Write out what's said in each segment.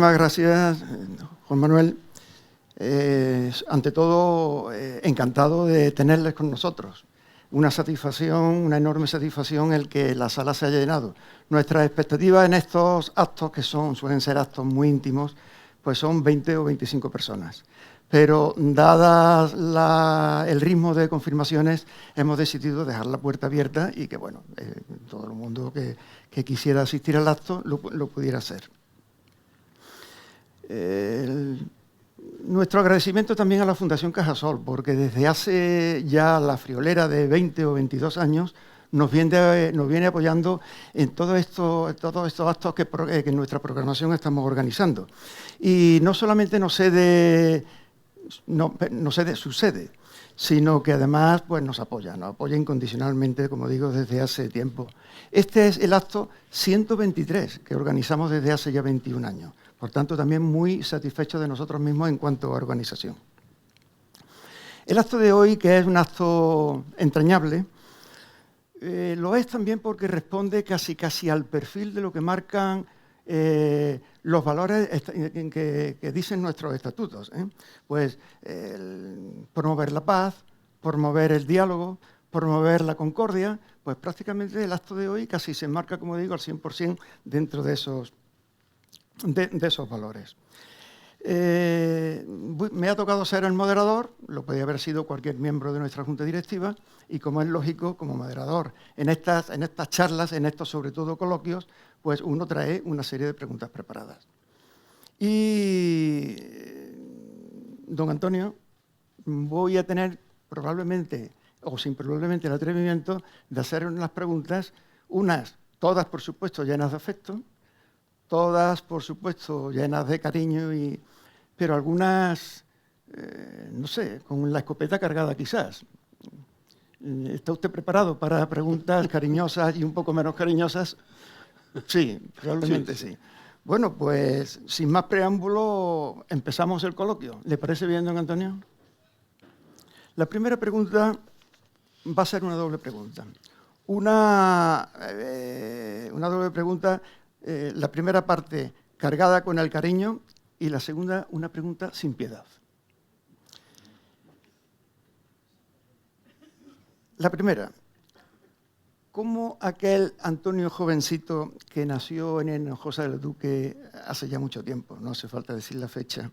muchísimas gracias, Juan Manuel. Ante todo, encantado de tenerles con nosotros. Una satisfacción, una enorme satisfacción el que la sala se haya llenado. Nuestras expectativas en estos actos, que suelen ser actos muy íntimos, pues son 20 o 25 personas. Pero, dadas el ritmo de confirmaciones, hemos decidido dejar la puerta abierta y que, bueno, todo el mundo que quisiera asistir al acto lo pudiera hacer. Nuestro agradecimiento también a la Fundación Cajasol, porque desde hace ya la friolera de 20 o 22 años nos viene apoyando en todos estos actos que en nuestra programación estamos organizando. Y no solamente nos cede su sede, sino que además pues, nos apoya incondicionalmente, como digo, desde hace tiempo. Este es el acto 123 que organizamos desde hace ya 21 años. Por tanto, también muy satisfechos de nosotros mismos en cuanto a organización. El acto de hoy, que es un acto entrañable, lo es también porque responde casi al perfil de lo que marcan los valores que dicen nuestros estatutos. Pues promover la paz, promover el diálogo, promover la concordia, pues prácticamente el acto de hoy casi se enmarca, como digo, al 100% dentro de esos valores. Me ha tocado ser el moderador, lo podía haber sido cualquier miembro de nuestra junta directiva, y como es lógico, como moderador, en estas charlas, en estos sobre todo coloquios, pues uno trae una serie de preguntas preparadas. Y, don Antonio, voy a tener probablemente, o sin probablemente, el atrevimiento de hacer unas preguntas, todas por supuesto llenas de afecto, todas por supuesto llenas de cariño, pero algunas, no sé, con la escopeta cargada quizás. ¿Está usted preparado para preguntas cariñosas y un poco menos cariñosas? Sí, probablemente sí. Bueno, pues sin más preámbulo, empezamos el coloquio. ¿Le parece bien, don Antonio? La primera pregunta va a ser una doble pregunta. Una doble pregunta, la primera parte cargada con el cariño y la segunda una pregunta sin piedad. La primera, ¿cómo aquel Antonio jovencito que nació en Hinojosa del Duque hace ya mucho tiempo, no hace falta decir la fecha,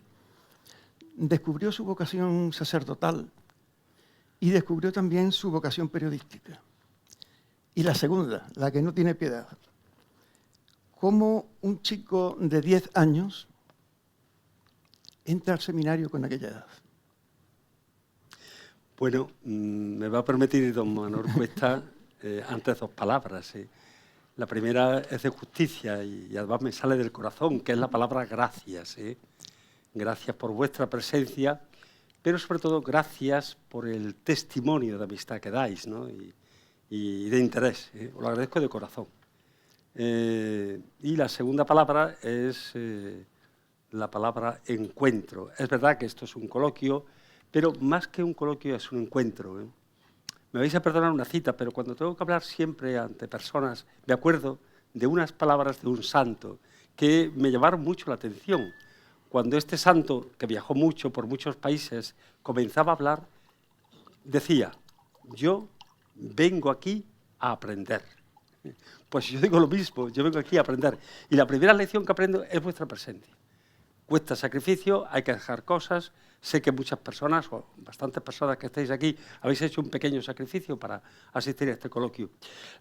descubrió su vocación sacerdotal y descubrió también su vocación periodística? Y la segunda, la que no tiene piedad, ¿cómo un chico de 10 años entra al seminario con aquella edad? Bueno, me va a permitir, don Manuel Cuesta, antes dos palabras. La primera es de justicia y además me sale del corazón, que es la palabra gracias. Gracias por vuestra presencia, pero sobre todo gracias por el testimonio de amistad que dais, ¿no? y de interés. Os lo agradezco de corazón. Y la segunda palabra es la palabra encuentro. Es verdad que esto es un coloquio, pero más que un coloquio es un encuentro. Me vais a perdonar una cita, pero cuando tengo que hablar siempre ante personas, me acuerdo de unas palabras de un santo que me llamaron mucho la atención. Cuando este santo, que viajó mucho por muchos países, comenzaba a hablar, decía: yo vengo aquí a aprender. Pues yo digo lo mismo, yo vengo aquí a aprender. Y la primera lección que aprendo es vuestra presencia. Cuesta sacrificio, hay que dejar cosas. Sé que muchas personas, o bastantes personas que estáis aquí, habéis hecho un pequeño sacrificio para asistir a este coloquio.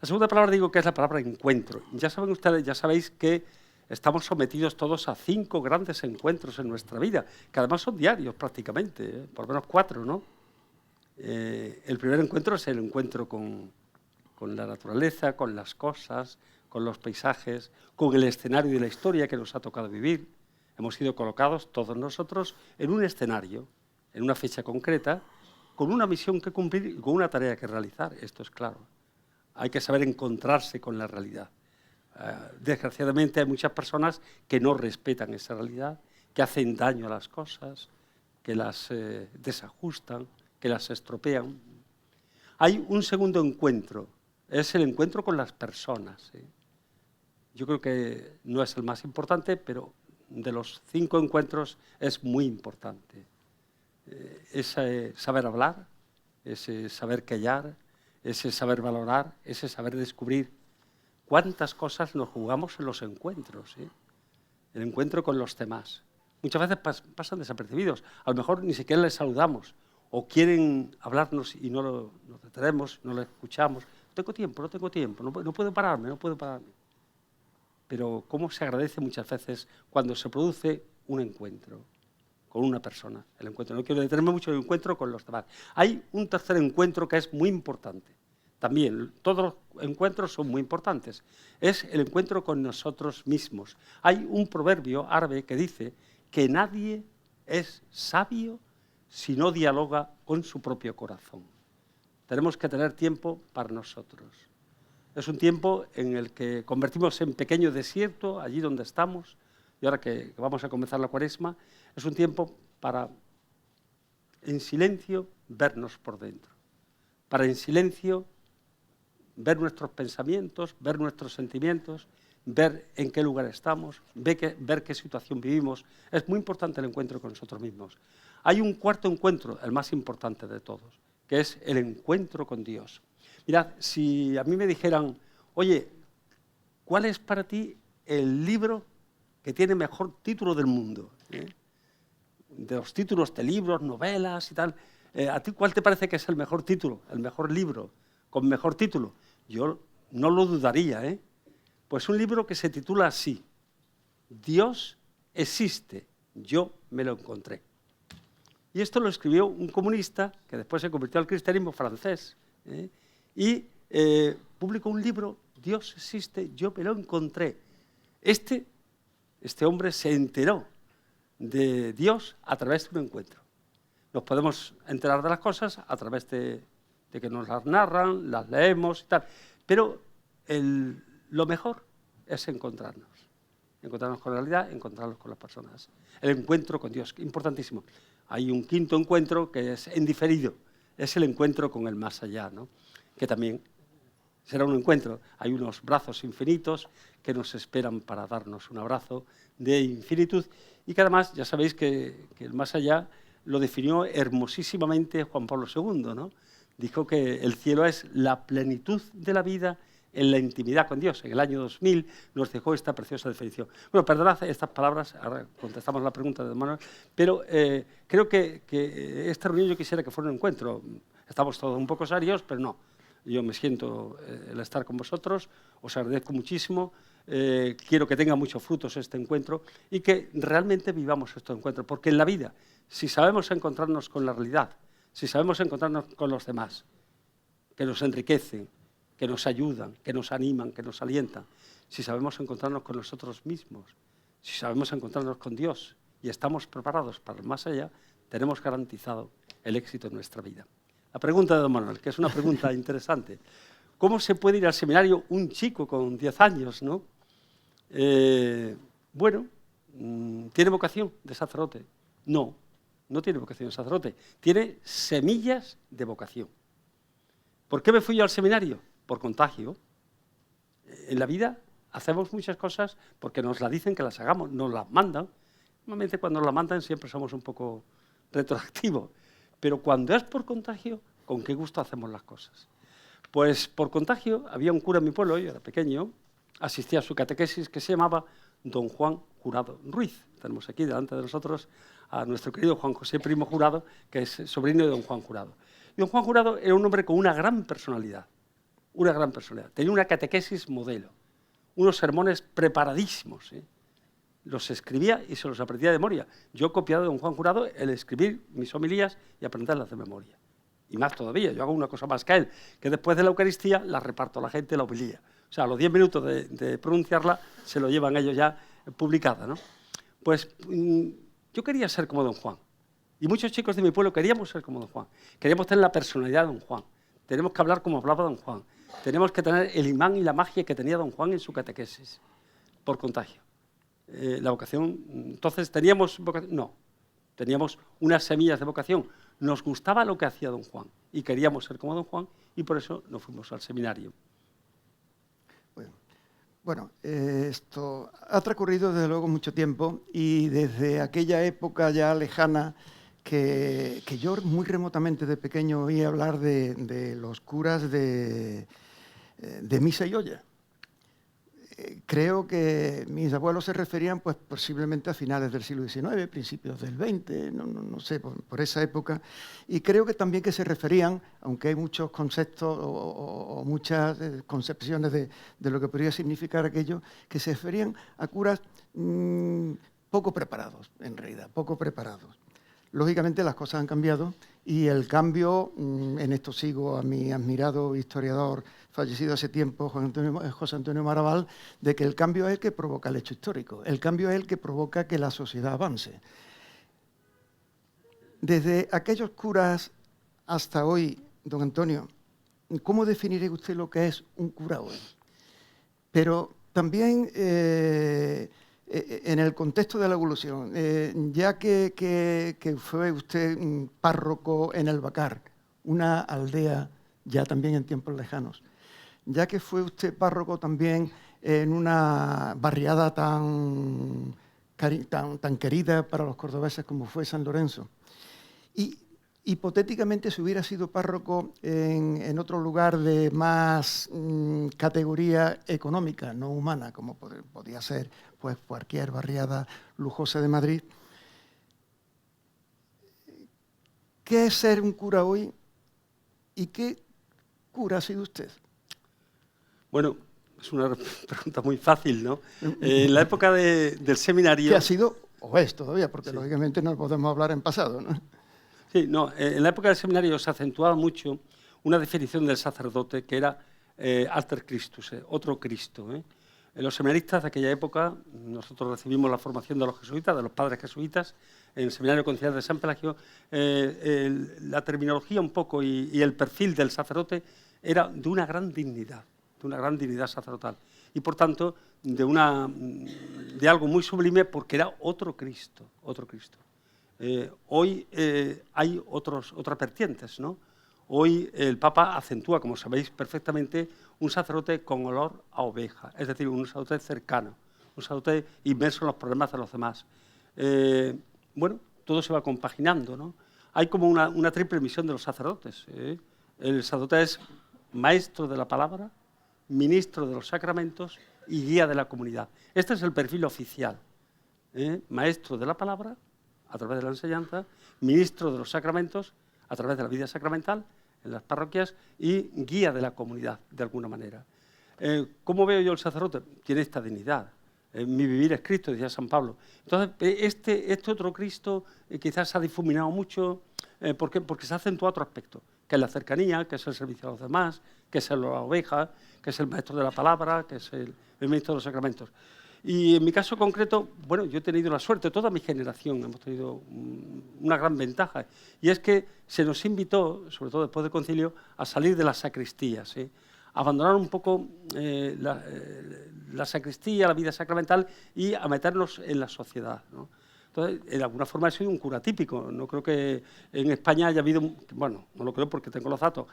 La segunda palabra digo que es la palabra encuentro. Ya saben ustedes, ya sabéis que estamos sometidos todos a 5 grandes encuentros en nuestra vida, que además son diarios prácticamente, por lo menos 4, ¿no? El primer encuentro es el encuentro con la naturaleza, con las cosas, con los paisajes, con el escenario de la historia que nos ha tocado vivir. Hemos sido colocados todos nosotros en un escenario, en una fecha concreta, con una misión que cumplir y con una tarea que realizar. Esto es claro. Hay que saber encontrarse con la realidad. Desgraciadamente hay muchas personas que no respetan esa realidad, que hacen daño a las cosas, que las desajustan, que las estropean. Hay un segundo encuentro, es el encuentro con las personas. Yo creo que no es el más importante, pero de los 5 encuentros es muy importante. Ese saber hablar, ese saber callar, ese saber valorar, ese saber descubrir. ¿Cuántas cosas nos jugamos en los encuentros? El encuentro con los demás. Muchas veces pasan desapercibidos. A lo mejor ni siquiera les saludamos o quieren hablarnos y no nos detenemos, no les escuchamos. No tengo tiempo, no puedo pararme. Pero cómo se agradece muchas veces cuando se produce un encuentro con una persona. El encuentro, no quiero detenerme mucho en el encuentro con los demás. Hay un tercer encuentro que es muy importante. También, todos los encuentros son muy importantes. Es el encuentro con nosotros mismos. Hay un proverbio árabe que dice que nadie es sabio si no dialoga con su propio corazón. Tenemos que tener tiempo para nosotros. Es un tiempo en el que convertimos en pequeño desierto, allí donde estamos, y ahora que vamos a comenzar la Cuaresma, es un tiempo para, en silencio, vernos por dentro. Para, en silencio, ver nuestros pensamientos, ver nuestros sentimientos, ver en qué lugar estamos, ver qué situación vivimos. Es muy importante el encuentro con nosotros mismos. Hay un cuarto encuentro, el más importante de todos, que es el encuentro con Dios. Mirad, si a mí me dijeran, oye, ¿cuál es para ti el libro que tiene mejor título del mundo? De los títulos de libros, novelas y tal, ¿a ti cuál te parece que es el mejor título, el mejor libro con mejor título? Yo no lo dudaría, Pues un libro que se titula así: Dios existe, yo me lo encontré. Y esto lo escribió un comunista que después se convirtió al cristianismo francés, y publicó un libro, Dios existe, yo me lo encontré. Este hombre se enteró de Dios a través de un encuentro. Nos podemos enterar de las cosas a través de que nos las narran, las leemos y tal. Pero lo mejor es encontrarnos con la realidad, encontrarnos con las personas. El encuentro con Dios, importantísimo. Hay un quinto encuentro que es en diferido, es el encuentro con el más allá, ¿no? Que también será un encuentro. Hay unos brazos infinitos que nos esperan para darnos un abrazo de infinitud y que además, ya sabéis que el más allá lo definió hermosísimamente Juan Pablo II, ¿no? Dijo que el cielo es la plenitud de la vida en la intimidad con Dios. En el año 2000 nos dejó esta preciosa definición. Bueno, perdonad estas palabras, ahora contestamos la pregunta de Manuel, pero creo que esta reunión yo quisiera que fuera un encuentro. Estamos todos un poco serios, pero no. Yo me siento el estar con vosotros, os agradezco muchísimo, quiero que tenga muchos frutos este encuentro y que realmente vivamos estos encuentros, porque en la vida, si sabemos encontrarnos con la realidad, si sabemos encontrarnos con los demás, que nos enriquecen, que nos ayudan, que nos animan, que nos alientan, si sabemos encontrarnos con nosotros mismos, si sabemos encontrarnos con Dios y estamos preparados para el más allá, tenemos garantizado el éxito en nuestra vida. La pregunta de don Manuel, que es una pregunta interesante. ¿Cómo se puede ir al seminario un chico con 10 años, no? Bueno, ¿tiene vocación de sacerdote? No, no tiene vocación de sacerdote. Tiene semillas de vocación. ¿Por qué me fui yo al seminario? Por contagio. En la vida hacemos muchas cosas porque nos las dicen que las hagamos, nos las mandan. Normalmente cuando nos las mandan siempre somos un poco retroactivos. Pero cuando es por contagio, ¿con qué gusto hacemos las cosas? Pues por contagio, había un cura en mi pueblo, yo era pequeño, asistía a su catequesis que se llamaba don Juan Jurado Ruiz. Tenemos aquí delante de nosotros a nuestro querido Juan José Primo Jurado, que es sobrino de don Juan Jurado. Y don Juan Jurado era un hombre con una gran personalidad. Tenía una catequesis modelo, unos sermones preparadísimos, Los escribía y se los aprendía de memoria. Yo he copiado de don Juan Jurado el escribir mis homilías y aprenderlas de memoria. Y más todavía, yo hago una cosa más que él, que después de la Eucaristía la reparto a la gente la homilía. O sea, a los 10 minutos de pronunciarla se lo llevan ellos ya publicada, ¿no? Pues yo quería ser como don Juan. Y muchos chicos de mi pueblo queríamos ser como don Juan. Queríamos tener la personalidad de don Juan. Tenemos que hablar como hablaba don Juan. Tenemos que tener el imán y la magia que tenía don Juan en su catequesis, por contagio. La vocación, entonces, ¿teníamos vocación? No, teníamos unas semillas de vocación. Nos gustaba lo que hacía don Juan y queríamos ser como don Juan y por eso nos fuimos al seminario. Bueno, esto ha transcurrido desde luego mucho tiempo y desde aquella época ya lejana que yo muy remotamente de pequeño oí hablar de los curas de misa y olla. Creo que mis abuelos se referían pues posiblemente a finales del siglo XIX, principios del XX, no sé, por esa época. Y creo que también que se referían, aunque hay muchos conceptos o muchas concepciones de lo que podría significar aquello, que se referían a curas poco preparados, en realidad, poco preparados. Lógicamente las cosas han cambiado y el cambio, en esto sigo a mi admirado historiador fallecido hace tiempo, José Antonio Maraval, de que el cambio es el que provoca el hecho histórico, el cambio es el que provoca que la sociedad avance. Desde aquellos curas hasta hoy, don Antonio, ¿cómo definiría usted lo que es un cura hoy? Pero también en el contexto de la evolución, ya que fue usted párroco en El Bacar, una aldea ya también en tiempos lejanos, ya que fue usted párroco también en una barriada tan querida para los cordobeses como fue San Lorenzo, y hipotéticamente si hubiera sido párroco en otro lugar de más categoría económica, no humana, como podía ser pues, cualquier barriada lujosa de Madrid, ¿qué es ser un cura hoy y qué cura ha sido usted? Bueno, es una pregunta muy fácil, ¿no? En la época del seminario... ¿Qué ha sido o es todavía? Porque sí, lógicamente no podemos hablar en pasado, ¿no? Sí, no, en la época del seminario se acentuaba mucho una definición del sacerdote que era alter Christus, otro Cristo. Los seminaristas de aquella época, nosotros recibimos la formación de los jesuitas, de los padres jesuitas, en el Seminario Conciliar de San Pelagio, la terminología un poco y el perfil del sacerdote era de una gran dignidad sacerdotal. Y por tanto, de algo muy sublime porque era otro Cristo, otro Cristo. Hoy hay otras vertientes, ¿no? Hoy el Papa acentúa, como sabéis perfectamente, un sacerdote con olor a oveja, es decir, un sacerdote cercano, un sacerdote inmerso en los problemas de los demás. Bueno, todo se va compaginando, ¿no? Hay como una triple misión de los sacerdotes. El sacerdote es maestro de la palabra, ministro de los sacramentos y guía de la comunidad. Este es el perfil oficial. Maestro de la palabra, a través de la enseñanza, ministro de los sacramentos, a través de la vida sacramental, en las parroquias, y guía de la comunidad, de alguna manera. ¿Cómo veo yo el sacerdote? Tiene esta dignidad. Mi vivir es Cristo, decía San Pablo. Entonces, este otro Cristo quizás se ha difuminado mucho porque se ha acentuado otro aspecto, que es la cercanía, que es el servicio a los demás, que es la oveja, que es el maestro de la palabra, que es el ministro de los sacramentos. Y en mi caso concreto, bueno, yo he tenido la suerte, toda mi generación hemos tenido una gran ventaja, y es que se nos invitó, sobre todo después del concilio, a salir de las sacristías, a abandonar un poco la sacristía, la vida sacramental, y a meternos en la sociedad, ¿no? Entonces, de alguna forma he sido un cura típico. No creo que en España haya habido, bueno, no lo creo porque tengo los datos,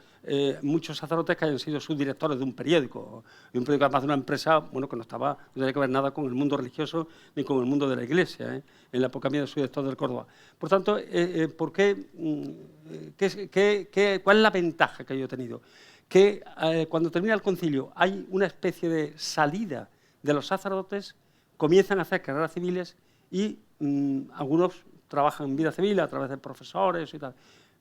muchos sacerdotes que hayan sido subdirectores de un periódico además de una empresa, bueno, que no tenía que ver nada con el mundo religioso ni con el mundo de la Iglesia, en la época mía de subdirector del Córdoba. Por tanto, ¿por qué, cuál es la ventaja que yo he tenido? Que cuando termina el concilio hay una especie de salida de los sacerdotes, comienzan a hacer carreras civiles y algunos trabajan en vida civil a través de profesores y tal.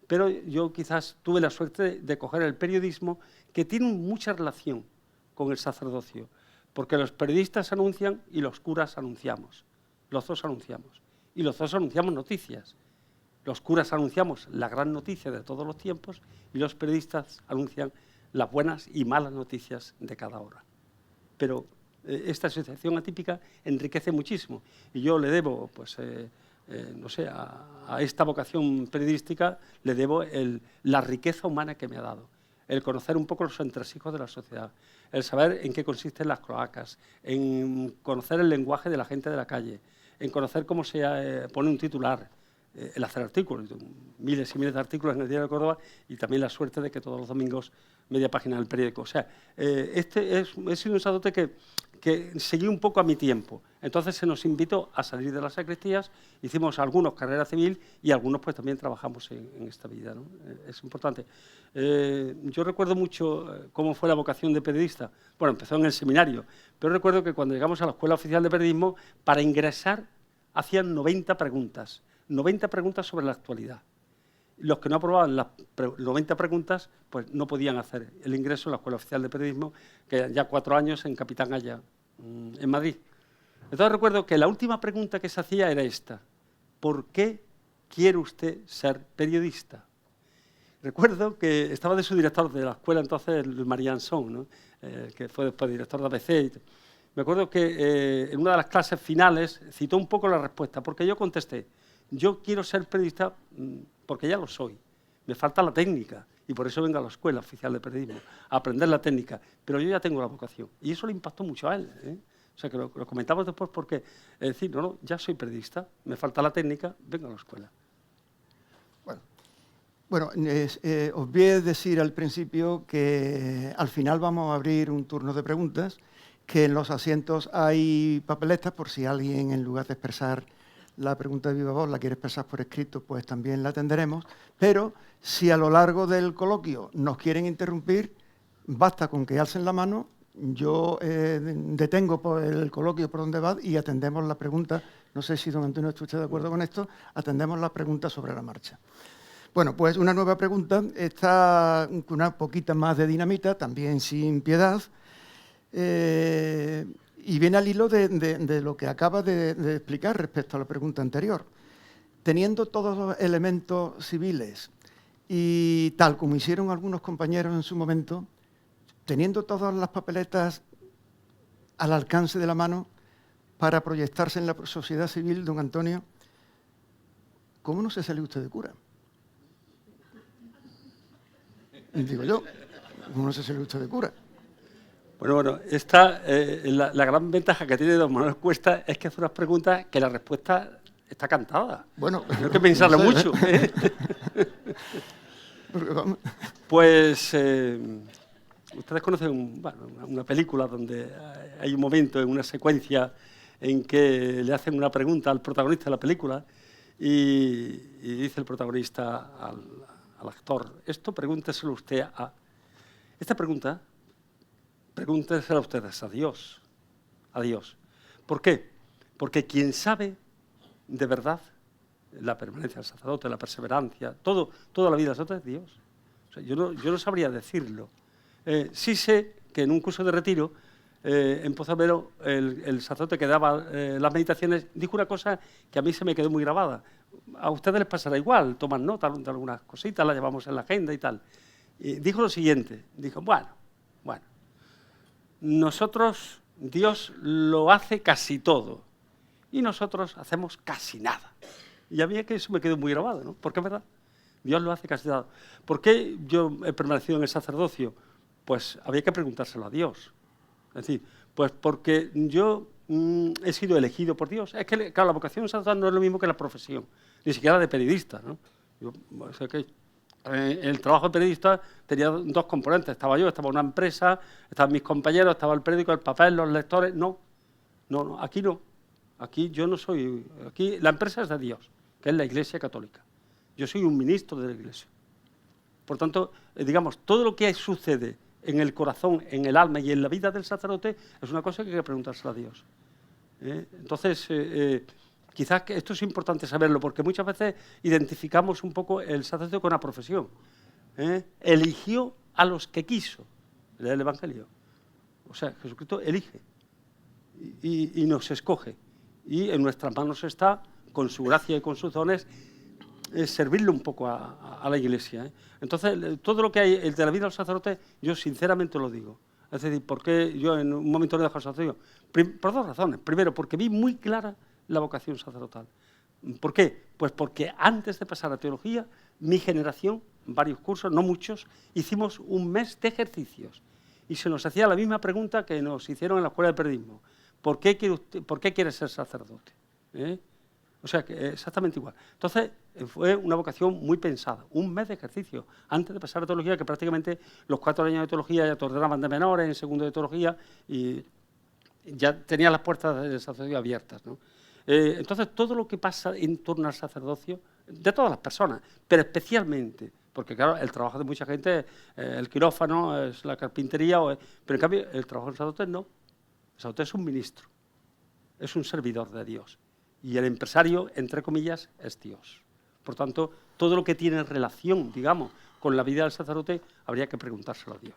Pero yo quizás tuve la suerte de coger el periodismo, que tiene mucha relación con el sacerdocio, porque los periodistas anuncian y los curas anunciamos. Los dos anunciamos. Y los dos anunciamos noticias. Los curas anunciamos la gran noticia de todos los tiempos y los periodistas anuncian las buenas y malas noticias de cada hora. Pero esta asociación atípica enriquece muchísimo. Y yo le debo, pues, no sé, a esta vocación periodística, le debo la riqueza humana que me ha dado. El conocer un poco los entresijos de la sociedad, el saber en qué consisten las cloacas, en conocer el lenguaje de la gente de la calle, en conocer cómo se pone un titular, el hacer artículos, miles y miles de artículos en el Diario de Córdoba, y también la suerte de que todos los domingos media página del periódico. O sea, he sido un sacerdote que seguí un poco a mi tiempo. Entonces se nos invitó a salir de las sacristías, hicimos algunos carrera civil y algunos pues también trabajamos en esta vida, ¿no? Es importante. Yo recuerdo mucho cómo fue la vocación de periodista. Bueno, empezó en el seminario, pero recuerdo que cuando llegamos a la Escuela Oficial de Periodismo, para ingresar hacían 90 preguntas sobre la actualidad. Los que no aprobaban las 90 preguntas, pues no podían hacer el ingreso en la Escuela Oficial de Periodismo, que ya 4 años en Capitán Haya, en Madrid. Entonces recuerdo que la última pregunta que se hacía era esta: ¿por qué quiere usted ser periodista? Recuerdo que estaba de su director de la escuela entonces, Luis María Ansón, ¿no? Que fue después director de ABC. Me acuerdo que en una de las clases finales citó un poco la respuesta, porque yo contesté: yo quiero ser periodista porque ya lo soy, me falta la técnica y por eso vengo a la Escuela Oficial de Periodismo a aprender la técnica, pero yo ya tengo la vocación. Y eso le impactó mucho a él, ¿eh? O sea, que lo comentamos después porque decir, no, ya soy periodista, me falta la técnica, vengo a la escuela. Bueno, os voy a decir al principio que al final vamos a abrir un turno de preguntas, que en los asientos hay papeletas por si alguien, en lugar de expresar la pregunta de viva voz, la quiere expresar por escrito, pues también la atenderemos. Pero si a lo largo del coloquio nos quieren interrumpir, basta con que alcen la mano, yo detengo el coloquio por donde va y atendemos la pregunta. No sé si don Antonio está de acuerdo con esto, atendemos la pregunta sobre la marcha. Bueno, pues una nueva pregunta, está con una poquita más de dinamita, también sin piedad, y viene al hilo de lo que acaba de explicar respecto a la pregunta anterior. Teniendo todos los elementos civiles y tal como hicieron algunos compañeros en su momento, teniendo todas las papeletas al alcance de la mano para proyectarse en la sociedad civil, don Antonio, ¿cómo no se salió usted de cura? Digo yo, ¿cómo no se salió usted de cura? Bueno, esta, la gran ventaja que tiene don Manuel Cuesta es que hace unas preguntas que la respuesta está cantada. Bueno, no hay que pensarlo mucho. Pues ustedes conocen una película donde hay un momento, en una secuencia, en que le hacen una pregunta al protagonista de la película y dice el protagonista al actor: esto pregúnteselo usted a... Esta pregunta, pregúntesela ustedes a Dios. A Dios. ¿Por qué? Porque quien sabe de verdad la permanencia del sacerdote, la perseverancia, toda la vida del sacerdote es Dios. O sea, yo no sabría decirlo. Sí sé que en un curso de retiro, en Pozamero, el sacerdote que daba las meditaciones dijo una cosa que a mí se me quedó muy grabada. A ustedes les pasará igual, toman nota de algunas cositas, las llevamos en la agenda y tal. Y dijo lo siguiente, dijo, bueno, nosotros, Dios lo hace casi todo y nosotros hacemos casi nada. Y a mí es que eso me quedó muy grabado, ¿no? Porque es verdad, Dios lo hace casi nada. ¿Por qué yo he permanecido en el sacerdocio? Pues había que preguntárselo a Dios. Es decir, pues porque yo he sido elegido por Dios. Es que, claro, la vocación sacerdotal no es lo mismo que la profesión, ni siquiera de periodista, ¿no? O sea que el trabajo de periodista tenía dos componentes. Estaba yo, estaba una empresa, estaban mis compañeros, estaba el periódico, el papel, los lectores. No, aquí no. Aquí yo no soy... Aquí la empresa es de Dios, que es la Iglesia Católica. Yo soy un ministro de la Iglesia. Por tanto, digamos, todo lo que sucede en el corazón, en el alma y en la vida del sacerdote es una cosa que hay que preguntársela a Dios. Entonces, quizás que esto es importante saberlo, porque muchas veces identificamos un poco el sacerdote con una profesión. Eligió a los que quiso, lee el Evangelio. O sea, Jesucristo elige y nos escoge. Y en nuestras manos está, con su gracia y con sus dones, servirle un poco a la Iglesia. Entonces, todo lo que hay de la vida del sacerdote, yo sinceramente lo digo. Es decir, ¿por qué yo en un momento no he dejado el sacerdocio? Por dos razones. Primero, porque vi muy clara la vocación sacerdotal. ¿Por qué? Pues porque antes de pasar a teología, mi generación, varios cursos, no muchos, hicimos un mes de ejercicios. Y se nos hacía la misma pregunta que nos hicieron en la Escuela de Periodismo. ¿Por qué quiere ser sacerdote? O sea, que exactamente igual. Entonces, fue una vocación muy pensada. Un mes de ejercicio antes de pasar a teología, que prácticamente los 4 años de teología ya te ordenaban de menores, en segundo de teología, y ya tenía las puertas del sacerdocio abiertas, ¿no? Entonces, todo lo que pasa en torno al sacerdocio, de todas las personas, pero especialmente, porque claro, el trabajo de mucha gente es el quirófano, es la carpintería, pero en cambio el trabajo del sacerdote no. El sacerdote es un ministro, es un servidor de Dios. Y el empresario, entre comillas, es Dios. Por tanto, todo lo que tiene relación, digamos, con la vida del sacerdote, habría que preguntárselo a Dios.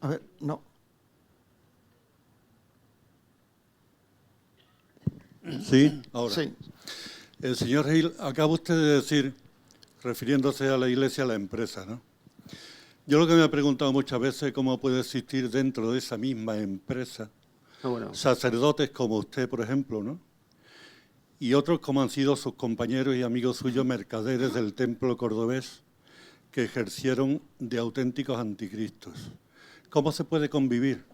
A ver, no. Sí, ahora. Sí. El señor Gil, acaba usted de decir, refiriéndose a la Iglesia, a la empresa, ¿no? Yo lo que me he preguntado muchas veces es cómo puede existir dentro de esa misma empresa sacerdotes como usted, por ejemplo, ¿no? Y otros como han sido sus compañeros y amigos suyos mercaderes del templo cordobés que ejercieron de auténticos anticristos. ¿Cómo se puede convivir?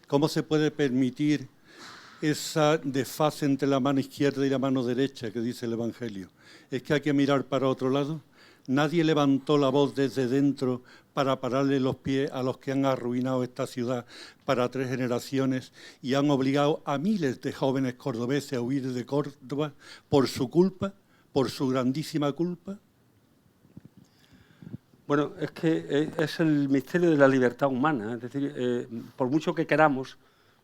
¿Cómo se puede permitir esa desfase entre la mano izquierda y la mano derecha que dice el Evangelio? ¿Es que hay que mirar para otro lado? Nadie levantó la voz desde dentro para pararle los pies a los que han arruinado esta ciudad para 3 generaciones y han obligado a miles de jóvenes cordobeses a huir de Córdoba por su culpa, por su grandísima culpa. Bueno, es que es el misterio de la libertad humana. Es decir, por mucho que queramos,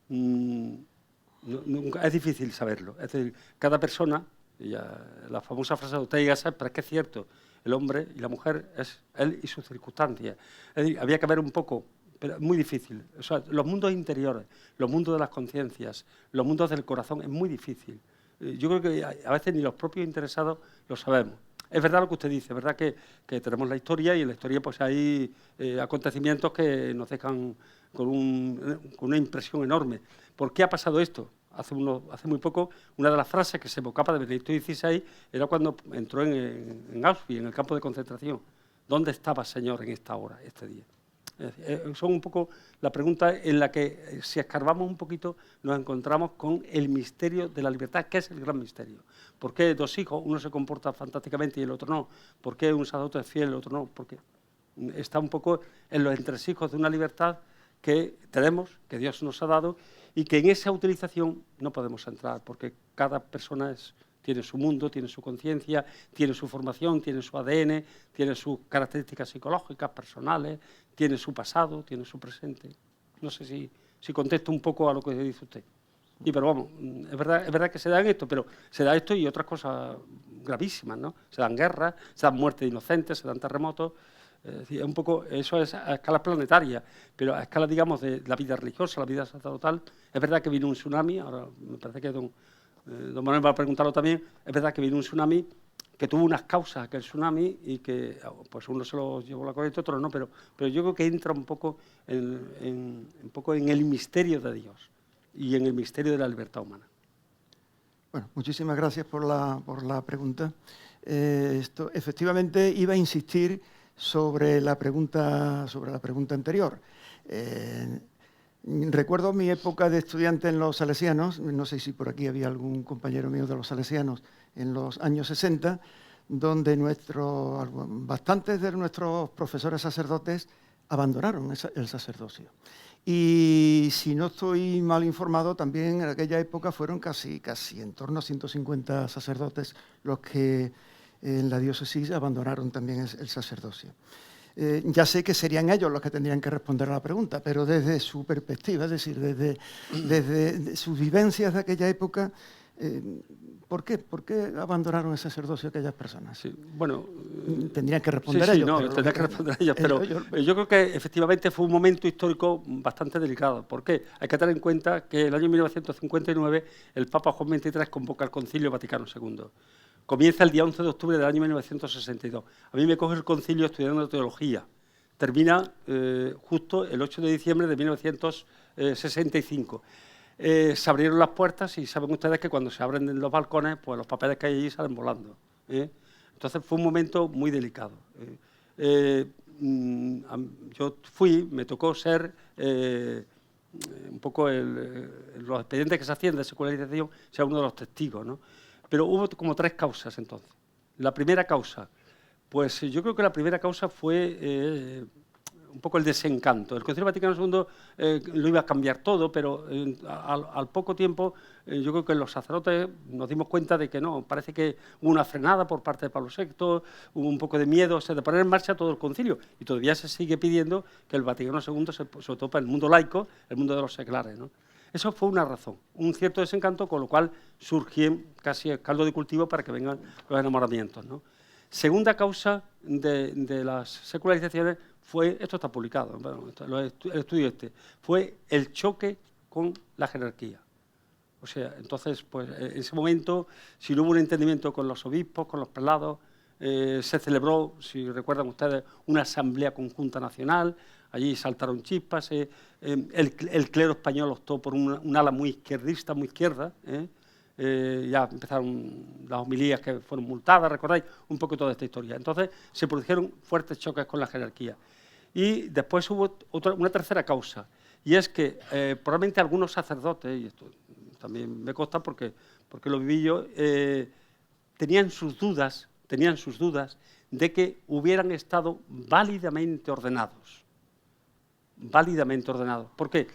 es difícil saberlo. Es decir, cada persona, la famosa frase de Ortega y Gasset, pero es que es cierto, el hombre y la mujer es él y sus circunstancias. Es decir, había que ver un poco, pero es muy difícil. O sea, los mundos interiores, los mundos de las conciencias, los mundos del corazón, es muy difícil. Yo creo que a veces ni los propios interesados lo sabemos. Es verdad lo que usted dice, es verdad que tenemos la historia y en la historia pues hay acontecimientos que nos dejan con una impresión enorme. ¿Por qué ha pasado esto? Hace muy poco, una de las frases que se evocaba de Benedicto XVI era cuando entró en Auschwitz, en el campo de concentración. ¿Dónde estaba, Señor, en esta hora, este día? Son un poco la pregunta en la que, si escarbamos un poquito, nos encontramos con el misterio de la libertad, que es el gran misterio. ¿Por qué 2 hijos, uno se comporta fantásticamente y el otro no? ¿Por qué un sacerdote es fiel y el otro no? Porque está un poco en los entresijos de una libertad que tenemos, que Dios nos ha dado, y que en esa utilización no podemos entrar, porque cada persona tiene su mundo, tiene su conciencia, tiene su formación, tiene su ADN, tiene sus características psicológicas, personales, tiene su pasado, tiene su presente. No sé si contesto un poco a lo que dice usted. Pero vamos, es verdad que se dan esto, pero se da esto y otras cosas gravísimas, ¿no? Se dan guerras, se dan muertes inocentes, se dan terremotos. Es decir, un poco, eso es a escala planetaria, pero a escala, digamos, de la vida religiosa, la vida sacerdotal. Es verdad que vino un tsunami, ahora me parece que don Manuel va a preguntarlo también. Es verdad que vino un tsunami que tuvo unas causas, que el tsunami, y que pues uno se lo llevó la corriente, otro no, pero yo creo que entra un poco en el misterio de Dios y en el misterio de la libertad humana. Bueno, muchísimas gracias por la pregunta. Efectivamente, iba a insistir sobre la pregunta anterior. Recuerdo mi época de estudiante en los salesianos, no sé si por aquí había algún compañero mío de los salesianos, en los años 60, donde bastantes de nuestros profesores sacerdotes abandonaron el sacerdocio. Y si no estoy mal informado, también en aquella época fueron casi en torno a 150 sacerdotes los que en la diócesis abandonaron también el sacerdocio. Ya sé que serían ellos los que tendrían que responder a la pregunta, pero desde su perspectiva, es decir, desde sus vivencias de aquella época, ¿por qué abandonaron el sacerdocio aquellas personas? Sí, bueno, tendrían que responder ellos. No, tendrían que responder ellos, pero yo creo que efectivamente fue un momento histórico bastante delicado. ¿Por qué? Hay que tener en cuenta que en el año 1959 el Papa Juan XXIII convoca el Concilio Vaticano II. Comienza el día 11 de octubre del año 1962. A mí me coge el concilio estudiando teología. Termina justo el 8 de diciembre de 1965. Se abrieron las puertas y saben ustedes que cuando se abren los balcones, pues los papeles que hay allí salen volando. Entonces fue un momento muy delicado. Yo me tocó ser un poco los expedientes que se hacían de secularización, sea uno de los testigos, ¿no? Pero hubo como 3 causas entonces. La primera causa, pues yo creo que la primera causa fue un poco el desencanto. El Concilio Vaticano II lo iba a cambiar todo, pero al poco tiempo yo creo que los sacerdotes nos dimos cuenta de que no, parece que hubo una frenada por parte de Pablo VI, hubo un poco de miedo, o sea, de poner en marcha todo el concilio, y todavía se sigue pidiendo que el Vaticano II, sobre todo para el mundo laico, el mundo de los seglares, ¿no? Eso fue una razón, un cierto desencanto, con lo cual surgió casi el caldo de cultivo para que vengan los enamoramientos, ¿no? Segunda causa de las secularizaciones fue, esto está publicado, bueno, el estudio fue el choque con la jerarquía. O sea, entonces, pues en ese momento, si no hubo un entendimiento con los obispos, con los prelados, se celebró, si recuerdan ustedes, una asamblea conjunta nacional, allí saltaron chispas, el clero español optó por un ala muy izquierdista, muy izquierda, ya empezaron las homilías que fueron multadas, recordáis un poco toda esta historia. Entonces se produjeron fuertes choques con la jerarquía. Y después hubo una tercera causa, y es que probablemente algunos sacerdotes, y esto también me consta porque lo viví yo, tenían sus dudas de que hubieran estado válidamente ordenados. Válidamente ordenados. ¿Por qué?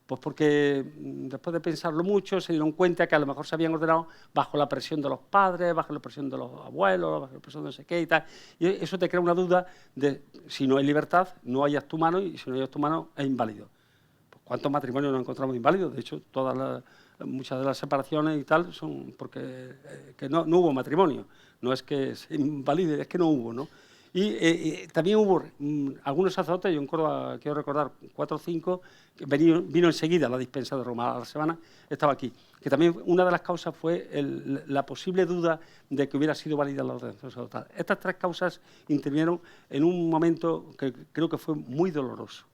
Pues porque después de pensarlo mucho se dieron cuenta que a lo mejor se habían ordenado bajo la presión de los padres, bajo la presión de los abuelos, bajo la presión de no sé qué y tal. Y eso te crea una duda de si no hay libertad, no hay acto humano, y si no hay acto humano es inválido. Pues ¿cuántos matrimonios nos encontramos inválidos? De hecho, muchas de las separaciones y tal son porque que no hubo matrimonio. No es que se invalide, es que no hubo, ¿no? Y también hubo algunos sacerdotes, yo en Córdoba quiero recordar 4 o 5, que vino enseguida la dispensa de Roma, a la semana estaba aquí, que también una de las causas fue la posible duda de que hubiera sido válida la ordenación sacerdotal. Estas 3 causas intervinieron en un momento que creo que fue muy doloroso,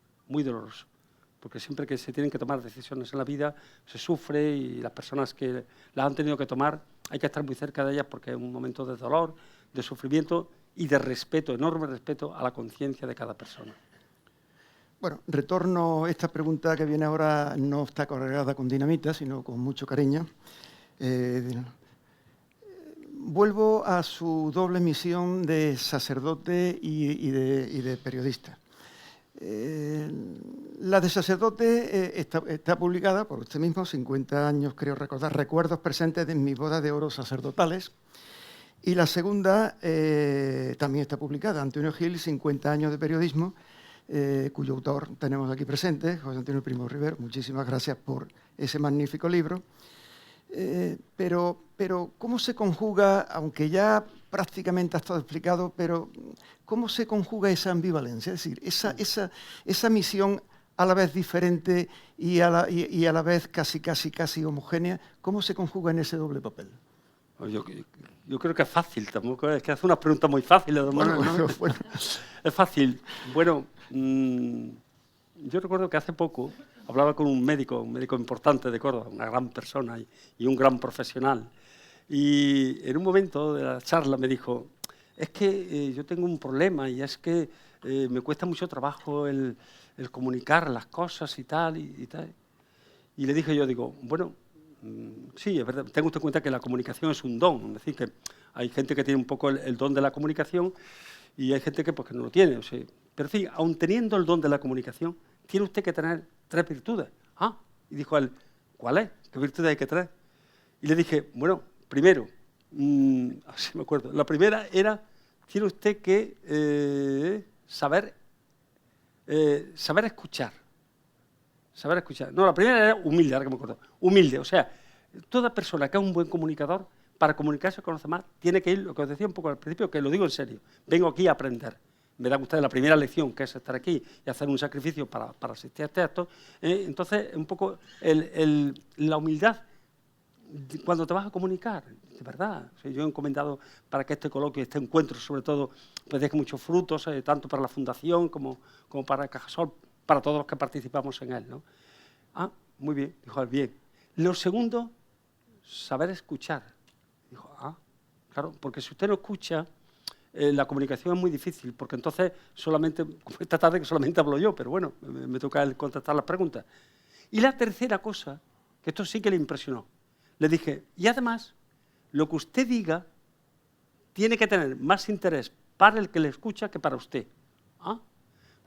porque siempre que se tienen que tomar decisiones en la vida se sufre, y las personas que las han tenido que tomar hay que estar muy cerca de ellas porque es un momento de dolor, de sufrimiento y de respeto, enorme respeto a la conciencia de cada persona. Bueno, retorno esta pregunta que viene ahora, no está cargada con dinamita, sino con mucho cariño. Vuelvo a su doble misión de sacerdote y de periodista. La de sacerdote está publicada por usted mismo, 50 años, creo recordar, recuerdos presentes de mis bodas de oro sacerdotales. Y la segunda también está publicada, Antonio Gil, 50 años de periodismo, cuyo autor tenemos aquí presente, José Antonio Primo Rivero. Muchísimas gracias por ese magnífico libro. Pero ¿cómo se conjuga, aunque ya prácticamente ha estado explicado, pero cómo se conjuga esa ambivalencia? Es decir, esa misión a la vez diferente y a la vez casi homogénea, ¿cómo se conjuga en ese doble papel? Yo creo que es fácil, tampoco es que hace unas preguntas muy fáciles. Bueno. Es fácil. Bueno, yo recuerdo que hace poco hablaba con un médico importante de Córdoba, una gran persona y un gran profesional. Y en un momento de la charla me dijo, es que yo tengo un problema, y es que me cuesta mucho trabajo el comunicar las cosas y tal. Y le dije yo, bueno, sí, es verdad, tenga usted en cuenta que la comunicación es un don, es decir, que hay gente que tiene un poco el don de la comunicación y hay gente que no lo tiene. O sea, pero en fin, aun teniendo el don de la comunicación, tiene usted que tener 3 virtudes. Y dijo él, ¿cuál es? ¿Qué virtudes hay que tener? Y le dije, bueno, primero, así me acuerdo, la primera era, tiene usted que saber escuchar. Saber escuchar. No, la primera era humilde, ahora que me acuerdo. Humilde, o sea, toda persona que es un buen comunicador, para comunicarse con los demás, tiene que ir, lo que os decía un poco al principio, que lo digo en serio, vengo aquí a aprender. Me dan ustedes la primera lección, que es estar aquí y hacer un sacrificio para asistir a este acto. Entonces, un poco la humildad cuando te vas a comunicar, de verdad. O sea, yo he encomendado para que este coloquio, este encuentro, sobre todo, pues deje muchos frutos, tanto para la Fundación como para Cajasol, para todos los que participamos en él, ¿no? Muy bien, dijo él, bien. Lo segundo, saber escuchar. Dijo, claro, porque si usted no escucha, la comunicación es muy difícil, porque entonces solamente, como esta tarde que solamente hablo yo, pero bueno, me toca el contestar las preguntas. Y la tercera cosa, que esto sí que le impresionó, le dije, y además, lo que usted diga tiene que tener más interés para el que le escucha que para usted. ¿Ah?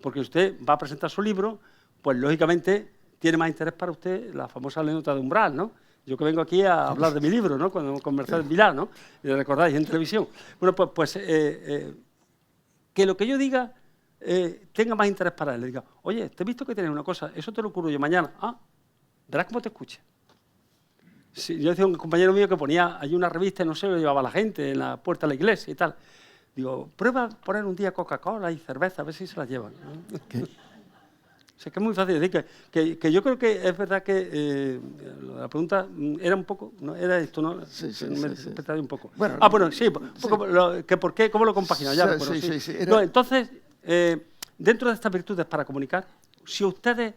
Porque usted va a presentar su libro, pues lógicamente tiene más interés para usted la famosa anécdota de Umbral, ¿no? Yo que vengo aquí a hablar de mi libro, ¿no? Cuando con Mercedes Milá, ¿no? Y recordáis en televisión. Bueno, pues que lo que yo diga tenga más interés para él. Le diga, oye, te he visto que tienes una cosa, eso te lo ocurro yo mañana. Ah, verás cómo te escuche. Sí, yo decía a un compañero mío que ponía allí una revista y no sé, lo llevaba la gente en la puerta de la iglesia y tal. Digo, prueba a poner un día Coca-Cola y cerveza, a ver si se la llevan, ¿no? O sea, que es muy fácil decir que yo creo que es verdad que la pregunta era un poco, ¿no? Era esto, ¿no? Sí, Me perdí un poco. Bueno, bueno, sí, ¿por qué? ¿Cómo lo compagina? Ya, Sí. No, entonces, dentro de estas virtudes para comunicar, si ustedes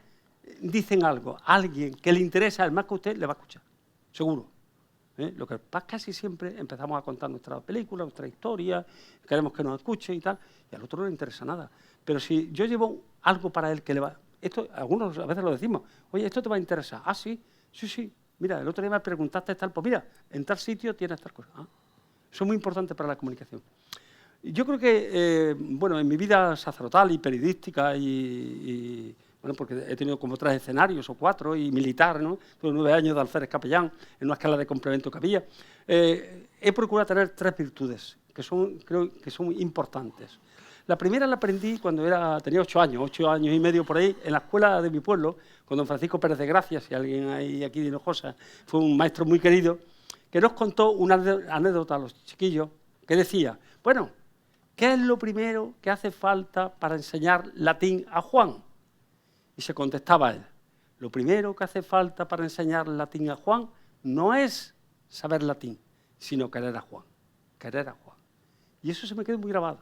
dicen algo a alguien que le interesa, más que a usted, le va a escuchar, seguro. Lo que pasa casi siempre empezamos a contar nuestra película, nuestra historia, queremos que nos escuche y tal, y al otro no le interesa nada. Pero si yo llevo algo para él que le va... Esto, algunos a veces lo decimos, oye, esto te va a interesar. Ah, sí, mira, el otro día me preguntaste tal, pues mira, en tal sitio tienes tal cosa. Ah, eso es muy importante para la comunicación. Yo creo que, bueno, en mi vida sacerdotal y periodística bueno, porque he tenido como 3 escenarios o 4 y militar, ¿no? Tuve 9 años de alférez capellán en una escala de complemento que había. He procurado tener 3 virtudes que creo que son importantes. La primera la aprendí cuando tenía 8 años y medio por ahí, en la escuela de mi pueblo, con don Francisco Pérez de Gracia, si alguien hay aquí de Hinojosa, fue un maestro muy querido, que nos contó una anécdota a los chiquillos, que decía, bueno, ¿qué es lo primero que hace falta para enseñar latín a Juan? Y se contestaba él, lo primero que hace falta para enseñar latín a Juan no es saber latín, sino querer a Juan, querer a Juan. Y eso se me quedó muy grabado.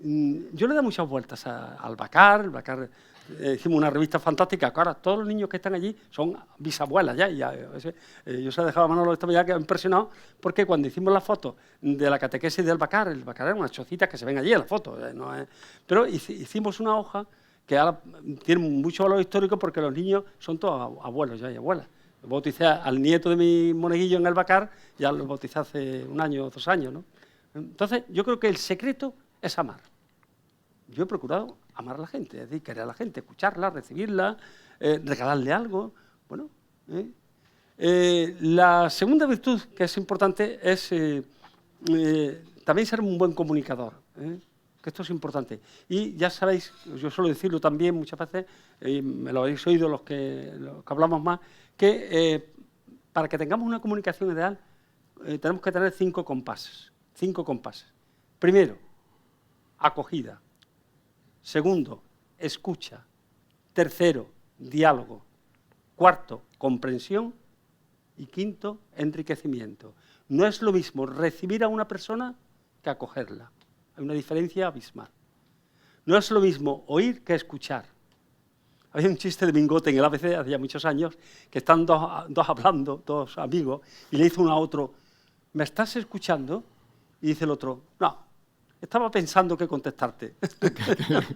Yo le doy muchas vueltas al Bacar. El Bacar hicimos una revista fantástica, que ahora todos los niños que están allí son bisabuelas ya. Yo se dejaba a Manolo esta ya que impresionado, porque cuando hicimos la foto de la catequesis del Bacar, el Bacar era unas chocitas que se ven allí en la foto, pero hicimos una hoja que ahora tiene mucho valor histórico porque los niños son todos abuelos ya y abuelas. Bauticé al nieto de mi moneguillo en el Bacar, ya lo bauticé hace 1 año o 2 años, ¿no? Entonces, yo creo que el secreto es amar. Yo he procurado amar a la gente, es decir, querer a la gente, escucharla, recibirla, regalarle algo. Bueno, la segunda virtud que es importante es también ser un buen comunicador, que esto es importante. Y ya sabéis, yo suelo decirlo también muchas veces, y me lo habéis oído los que hablamos más, que para que tengamos una comunicación ideal tenemos que tener 5 compases. 5 compases. Primero, acogida. Segundo, escucha. Tercero, diálogo. Cuarto, comprensión. Y quinto, enriquecimiento. No es lo mismo recibir a una persona que acogerla. Hay una diferencia abismal. No es lo mismo oír que escuchar. Había un chiste de Mingote en el ABC hace ya muchos años, que están dos hablando, 2 amigos, y le dice uno a otro, ¿me estás escuchando? Y dice el otro, no. Estaba pensando qué contestarte.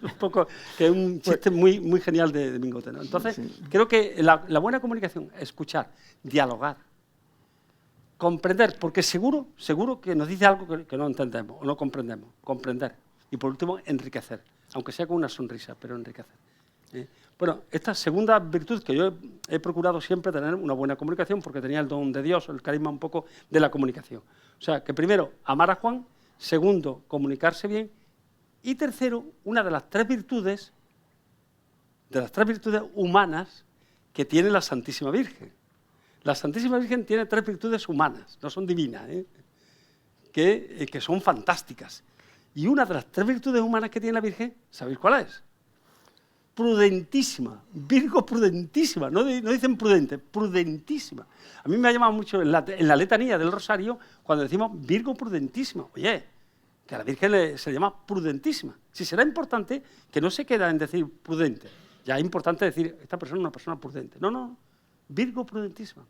Un poco, que es un chiste muy, muy genial de Mingote, ¿no? Entonces, creo que la buena comunicación es escuchar, dialogar, comprender, porque seguro que nos dice algo que no entendemos o no comprendemos. Comprender. Y por último, enriquecer, aunque sea con una sonrisa, pero enriquecer. Bueno, esta segunda virtud que yo he procurado siempre tener una buena comunicación, porque tenía el don de Dios, el carisma un poco de la comunicación. O sea, que primero, amar a Juan. Segundo, comunicarse bien. Y tercero, una de las 3 virtudes humanas que tiene la Santísima Virgen. La Santísima Virgen tiene 3 virtudes humanas, no son divinas, que son fantásticas. Y una de las 3 virtudes humanas que tiene la Virgen, ¿sabéis cuál es? Prudentísima, Virgo prudentísima, no dicen prudente, prudentísima. A mí me ha llamado mucho en la letanía del Rosario cuando decimos Virgo prudentísima. Oye, que a la Virgen se llama prudentísima. Si será importante, que no se queda en decir prudente. Ya es importante decir, esta persona es una persona prudente. No, Virgo prudentísima.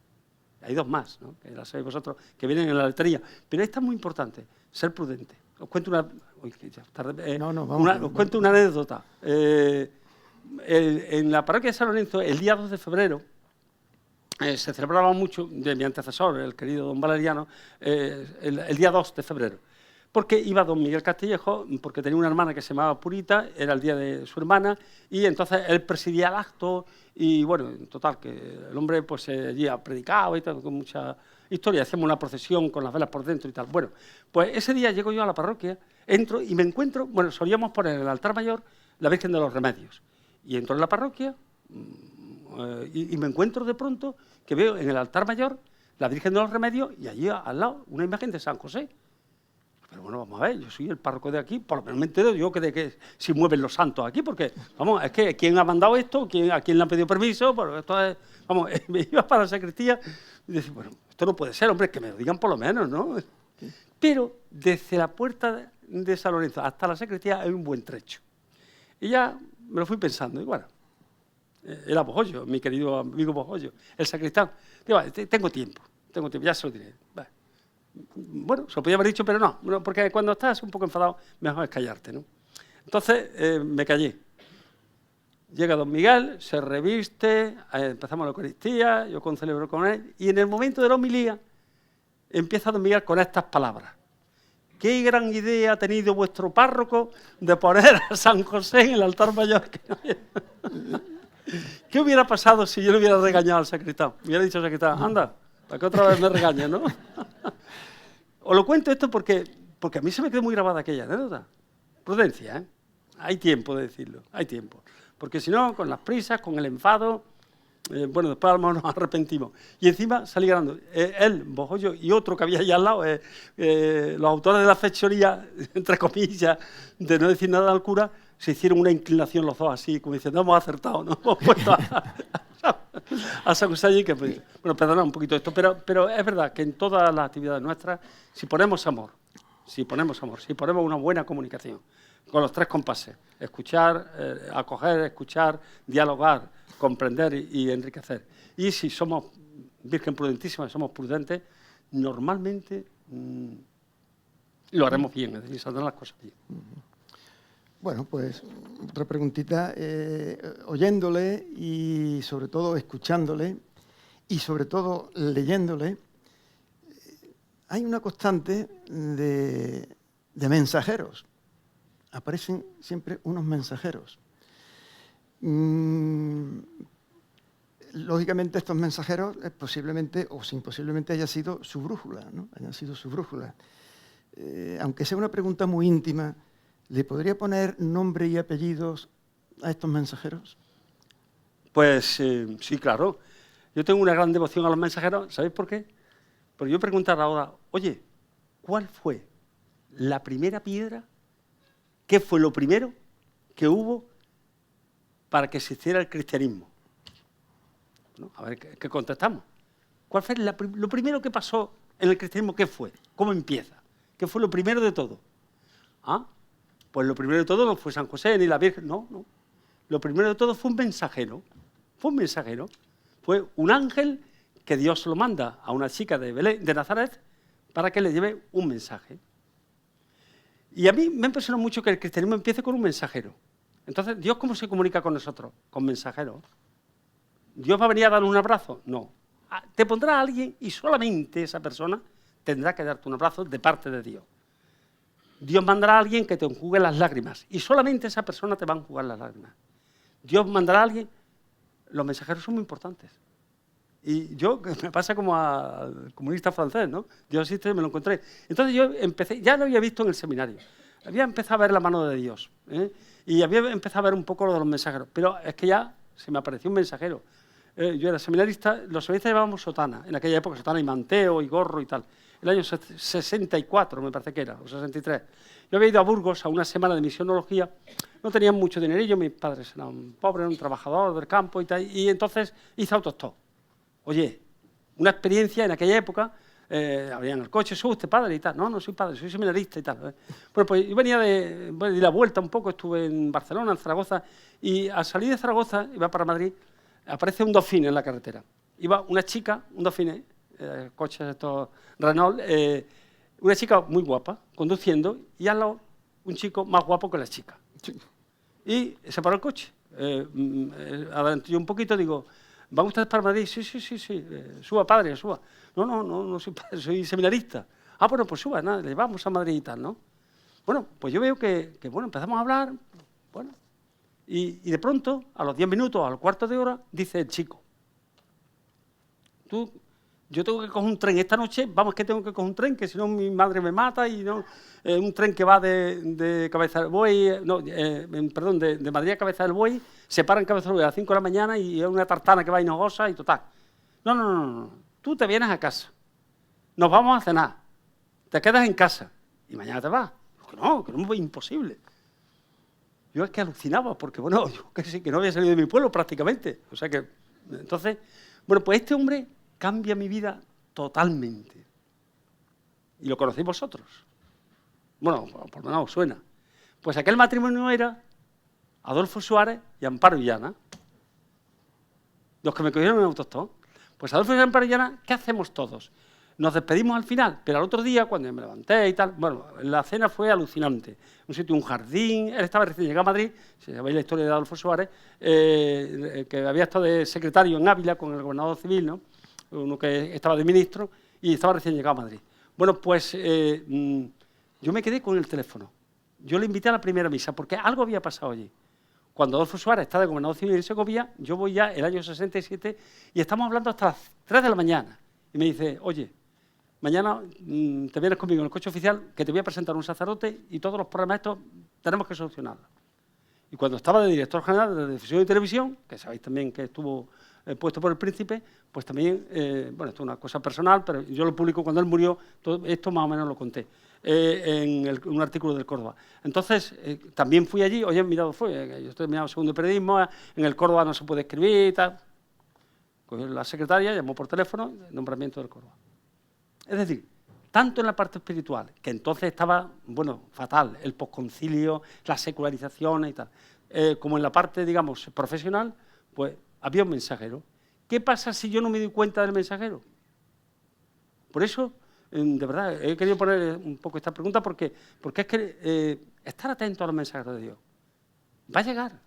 Hay 2 más, ¿no? Que las sabéis vosotros, que vienen en la letanía. Pero esta es muy importante, ser prudente. Os cuento una... Uy, que ya tarde, vamos. Os cuento una anécdota. En la parroquia de San Lorenzo, el día 2 de febrero, se celebraba mucho, de mi antecesor, el querido don Valeriano, el día 2 de febrero. Porque iba don Miguel Castillejo, porque tenía una hermana que se llamaba Purita, era el día de su hermana, y entonces él presidía el acto, y bueno, en total, que el hombre pues allí predicaba y tal, con mucha historia, hacíamos una procesión con las velas por dentro y tal. Bueno, pues ese día llego yo a la parroquia, entro y me encuentro, bueno, solíamos poner en el altar mayor la Virgen de los Remedios, y entro en la parroquia, y me encuentro de pronto que veo en el altar mayor la Virgen de los Remedios y allí al lado una imagen de San José. Pero bueno, vamos a ver, yo soy el párroco de aquí, por lo menos me entero yo que de que si mueven los santos aquí, porque, vamos, es que ¿quién ha mandado esto? ¿A quién le han pedido permiso? Pues esto es, vamos, me iba para la sacristía y decía, bueno, esto no puede ser, hombre, que me lo digan por lo menos, ¿no? Pero desde la puerta de San Lorenzo hasta la sacristía hay un buen trecho. Y ya me lo fui pensando, y bueno, era Bojollo, mi querido amigo Bojollo, el sacristán. Digo, tengo tiempo, ya se lo diré. Vale. Bueno, se lo podía haber dicho, pero no, porque cuando estás un poco enfadado, mejor es callarte, ¿no? Entonces me callé. Llega don Miguel, se reviste, empezamos la Eucaristía, yo concelebro con él, y en el momento de la homilía empieza don Miguel con estas palabras. Qué gran idea ha tenido vuestro párroco de poner a San José en el altar mayor. ¿Qué hubiera pasado si yo le hubiera regañado al sacristán? Me hubiera dicho al sacristán, anda, para que otra vez me regañe, ¿no? Os lo cuento esto porque a mí se me quedó muy grabada aquella anécdota. Prudencia, ¿eh? Hay tiempo de decirlo, hay tiempo. Porque si no, con las prisas, con el enfado, bueno, después a lo mejor nos arrepentimos. Y encima salí ganando. Él, Bojollo y otro que había allá al lado, los autores de la fechoría, entre comillas, de no decir nada al cura, se hicieron una inclinación los dos así, como diciendo, hemos acertado, ¿no? Hemos puesto a San José allí, que, bueno, perdona un poquito esto, pero es verdad que en todas las actividades nuestras, si ponemos amor, si ponemos una buena comunicación, con los tres compases, escuchar, acoger, escuchar, dialogar, comprender y enriquecer. Y si somos Virgen prudentísima, somos prudentes, normalmente lo haremos bien, es decir, saldrán las cosas bien. Bueno, pues otra preguntita. Oyéndole y sobre todo escuchándole y sobre todo leyéndole, hay una constante de mensajeros. Aparecen siempre unos mensajeros. Lógicamente estos mensajeros posiblemente o sin posiblemente haya sido su brújula, ¿no? Hayan sido su brújula. Aunque sea una pregunta muy íntima, ¿le podría poner nombre y apellidos a estos mensajeros? Pues sí, claro. Yo tengo una gran devoción a los mensajeros. ¿Sabéis por qué? Porque yo preguntar ahora, oye, ¿cuál fue la primera piedra? ¿Qué fue lo primero que hubo para que existiera el cristianismo? ¿No? A ver, ¿qué contestamos? ¿Cuál fue lo primero que pasó en el cristianismo? ¿Qué fue? ¿Cómo empieza? ¿Qué fue lo primero de todo? ¿Ah? Pues lo primero de todo no fue San José ni la Virgen, no. Lo primero de todo fue un mensajero. Fue un mensajero. Fue un ángel que Dios lo manda a una chica de Belén, de Nazaret, para que le lleve un mensaje. Y a mí me impresionó mucho que el cristianismo empiece con un mensajero. Entonces, ¿Dios cómo se comunica con nosotros? Con mensajeros. ¿Dios va a venir a dar un abrazo? No. Te pondrá a alguien y solamente esa persona tendrá que darte un abrazo de parte de Dios. Dios mandará a alguien que te enjugue las lágrimas y solamente esa persona te va a enjugar las lágrimas. Dios mandará a alguien. Los mensajeros son muy importantes. Y yo, me pasa como al comunista francés, ¿no? Dios existe, me lo encontré. Entonces yo empecé, ya lo había visto en el seminario, había empezado a ver la mano de Dios, y había empezado a ver un poco lo de los mensajeros, pero es que ya se me apareció un mensajero. Yo era seminarista, los seminaristas llevábamos sotana, en aquella época sotana y manteo y gorro y tal. El año 64 me parece que era, o 63. Yo había ido a Burgos a una semana de misionología, no tenían mucho dinerillo, mis padres eran pobres, un trabajador del campo y tal, y entonces hice autostop. Oye, una experiencia en aquella época, abrían el coche, ¿soy usted padre y tal? No soy padre, soy seminarista y tal. Bueno, pues yo venía de la vuelta un poco, estuve en Barcelona, en Zaragoza, y al salir de Zaragoza, iba para Madrid, aparece un Dauphine en la carretera. Iba una chica, un Dauphine, coches estos Renault, una chica muy guapa, conduciendo, y al lado un chico más guapo que la chica. Sí. Y se paró el coche. Adelanté yo un poquito, digo, ¿van ustedes para Madrid? Sí. Suba, padre, suba. No soy padre, soy seminarista. Ah, bueno, pues suba, nada, le vamos a Madrid y tal, ¿no? Bueno, pues yo veo que bueno, empezamos a hablar, bueno, y de pronto, a los 10 minutos, al cuarto de hora, dice el chico, yo tengo que coger un tren esta noche, vamos que tengo que coger un tren, que si no mi madre me mata, y no, un tren que va de Cabeza del Buey, perdón, de Madrid a Cabeza del Buey, se para en Cabeza del Buey a las 5 de la mañana y es una tartana que va hinojosa y total. No, tú te vienes a casa, nos vamos a cenar, te quedas en casa y mañana te vas. Que no es imposible. Yo es que alucinaba, porque bueno, yo que no había salido de mi pueblo prácticamente. O sea que, entonces, bueno, pues este hombre cambia mi vida totalmente. Y lo conocéis vosotros. Bueno, por lo menos os suena. Pues aquel matrimonio era Adolfo Suárez y Amparo Illana, los que me cogieron en el autostop. Pues Adolfo y Amparo Illana, ¿qué hacemos todos? Nos despedimos al final, pero al otro día, cuando me levanté y tal, bueno, la cena fue alucinante. Un sitio, un jardín, él estaba recién llegado a Madrid, si sabéis la historia de Adolfo Suárez, que había estado de secretario en Ávila con el gobernador civil, ¿no? Uno que estaba de ministro, y estaba recién llegado a Madrid. Bueno, pues yo me quedé con el teléfono. Yo le invité a la primera misa, porque algo había pasado allí. Cuando Adolfo Suárez está de gobernador civil en Segovia, yo voy ya el año 67, y estamos hablando hasta las 3 de la mañana. Y me dice, oye, mañana te vienes conmigo en el coche oficial, que te voy a presentar un sacerdote y todos los problemas estos tenemos que solucionarlos. Y cuando estaba de director general de Difusión y Televisión, que sabéis también que estuvo puesto por el príncipe, pues también, bueno, esto es una cosa personal, pero yo lo publico cuando él murió, todo esto más o menos lo conté, en un artículo del Córdoba. Entonces, también fui allí, oye, mirado fue, yo estoy mirando segundo de periodismo, en el Córdoba no se puede escribir y tal. Cogió la secretaria, llamó por teléfono, nombramiento del Córdoba. Es decir, tanto en la parte espiritual, que entonces estaba, bueno, fatal, el posconcilio, las secularizaciones y tal, como en la parte, digamos, profesional, pues había un mensajero. ¿Qué pasa si yo no me doy cuenta del mensajero? Por eso, de verdad, he querido poner un poco esta pregunta porque es que estar atento a los mensajeros de Dios va a llegar,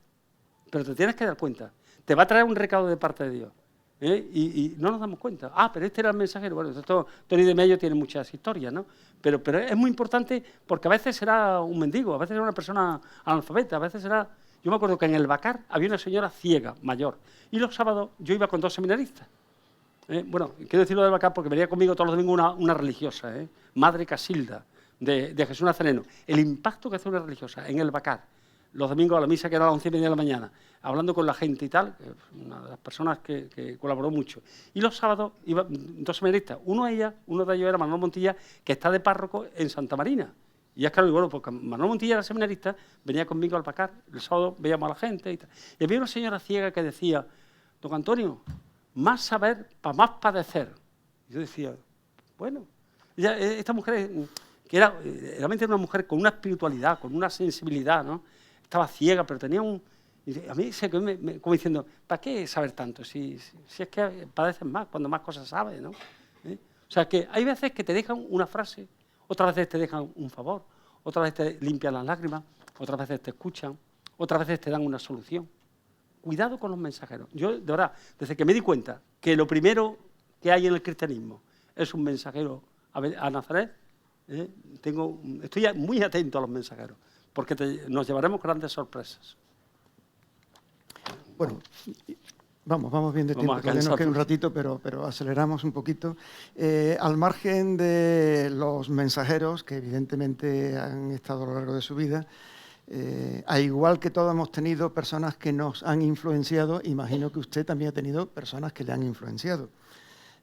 pero te tienes que dar cuenta. Te va a traer un recado de parte de Dios. Y no nos damos cuenta. Ah, pero este era el mensajero. Bueno, Tony de Mello tiene muchas historias, ¿no? Pero es muy importante porque a veces será un mendigo, a veces será una persona analfabeta, a veces será... Yo me acuerdo que en el Bacar había una señora ciega, mayor, y los sábados yo iba con 2 seminaristas. Bueno, quiero decirlo del Bacar porque venía conmigo todos los domingos una religiosa, Madre Casilda, de Jesús Nazareno. El impacto que hace una religiosa en el Bacar, los domingos a la misa, que era a las 11:30 de la mañana, hablando con la gente y tal, una de las personas que colaboró mucho. Y los sábados iban 2 seminaristas, uno de ellos era Manuel Montilla, que está de párroco en Santa Marina. Y es claro, bueno, porque Manuel Montilla era seminarista, venía conmigo al Bacar, el sábado veíamos a la gente y tal. Y había una señora ciega que decía, don Antonio, más saber para más padecer. Y yo decía, bueno, esta mujer, que era realmente una mujer con una espiritualidad, con una sensibilidad, ¿no? Estaba ciega, pero tenía un... A mí se como diciendo, ¿para qué saber tanto? Si es que padeces más, cuando más cosas sabes, ¿no? O sea, que hay veces que te dejan una frase, otras veces te dejan un favor, otras veces te limpian las lágrimas, otras veces te escuchan, otras veces te dan una solución. Cuidado con los mensajeros. Yo, de verdad, desde que me di cuenta que lo primero que hay en el cristianismo es un mensajero a Nazaret, estoy muy atento a los mensajeros, porque nos llevaremos grandes sorpresas. Bueno, vamos bien de tiempo, todavía nos queda un ratito, pero aceleramos un poquito. Al margen de los mensajeros, que evidentemente han estado a lo largo de su vida, al igual que todos hemos tenido personas que nos han influenciado, imagino que usted también ha tenido personas que le han influenciado.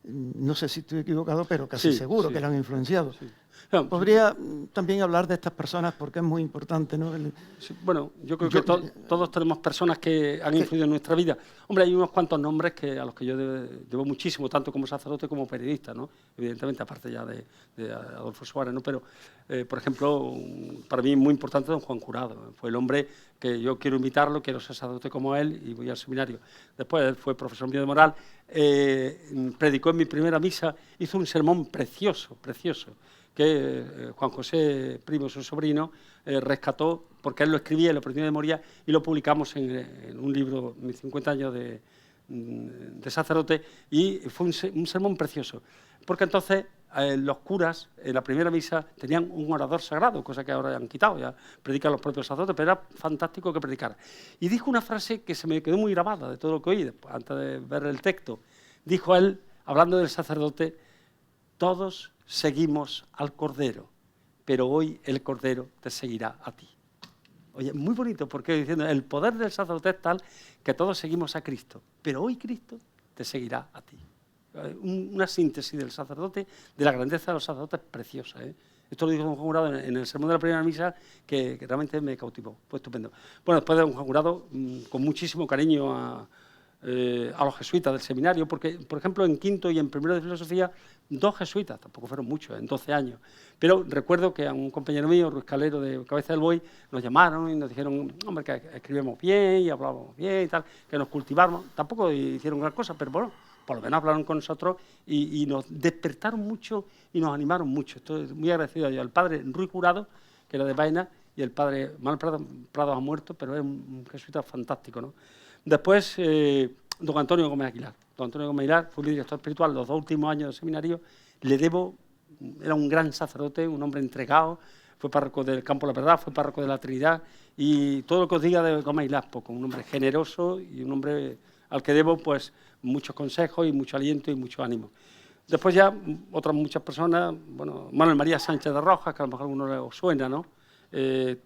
No sé si estoy equivocado, pero casi seguro que le han influenciado. Sí. ¿Podría también hablar de estas personas? Porque es muy importante, ¿no? Sí, bueno, yo creo que todos tenemos personas que han influido en nuestra vida. Hombre, hay unos cuantos nombres a los que yo debo muchísimo, tanto como sacerdote como periodista, ¿no? Evidentemente, aparte ya de Adolfo Suárez, ¿no? Pero, por ejemplo, para mí muy importante don Juan Curado. Fue el hombre que yo quiero invitarlo, quiero ser sacerdote como él y voy al seminario. Después él fue profesor mío de moral, predicó en mi primera misa, hizo un sermón precioso, precioso, que Juan José, primo, su sobrino, rescató, porque él lo escribía, lo aprendió de memoria, y lo publicamos en un libro, mis 50 años de sacerdote, y fue un sermón precioso, porque entonces los curas en la primera misa tenían un orador sagrado, cosa que ahora han quitado, ya predican los propios sacerdotes, pero era fantástico que predicara. Y dijo una frase que se me quedó muy grabada de todo lo que oí, antes de ver el texto. Dijo él, hablando del sacerdote: todos seguimos al Cordero, pero hoy el Cordero te seguirá a ti. Oye, muy bonito, porque diciendo, el poder del sacerdote es tal que todos seguimos a Cristo, pero hoy Cristo te seguirá a ti. Una síntesis del sacerdote, de la grandeza de los sacerdotes, preciosa, ¿eh? Esto lo dijo don Juan Jurado en el sermón de la primera misa, que realmente me cautivó, fue estupendo. Bueno, después de don Juan Jurado, con muchísimo cariño a los jesuitas del seminario, porque, por ejemplo, en quinto y en primero de filosofía, 2 jesuitas, tampoco fueron muchos, en 12 años. Pero recuerdo que a un compañero mío, Ruiz Calero, de Cabeza del Buey, nos llamaron y nos dijeron, hombre, que escribíamos bien y hablábamos bien y tal, que nos cultiváramos. Tampoco hicieron gran cosa, pero bueno, por lo menos hablaron con nosotros y nos despertaron mucho y nos animaron mucho. Estoy muy agradecido a Dios. El padre Ruiz Jurado, que era de Vaina, y el padre Manuel Prado ha muerto, pero es un jesuita fantástico, ¿no? Después, don Antonio Gómez Aguilar. Don Antonio Gómez Aguilar fue mi director espiritual los 2 últimos años del seminario. Le debo, era un gran sacerdote, un hombre entregado, fue párroco del Campo de la Verdad, fue párroco de la Trinidad, y todo lo que os diga de Gómez Aguilar, poco, un hombre generoso y un hombre al que debo pues muchos consejos y mucho aliento y mucho ánimo. Después ya otras muchas personas, bueno, Manuel María Sánchez de Rojas, que a lo mejor a alguno le suena, ¿no?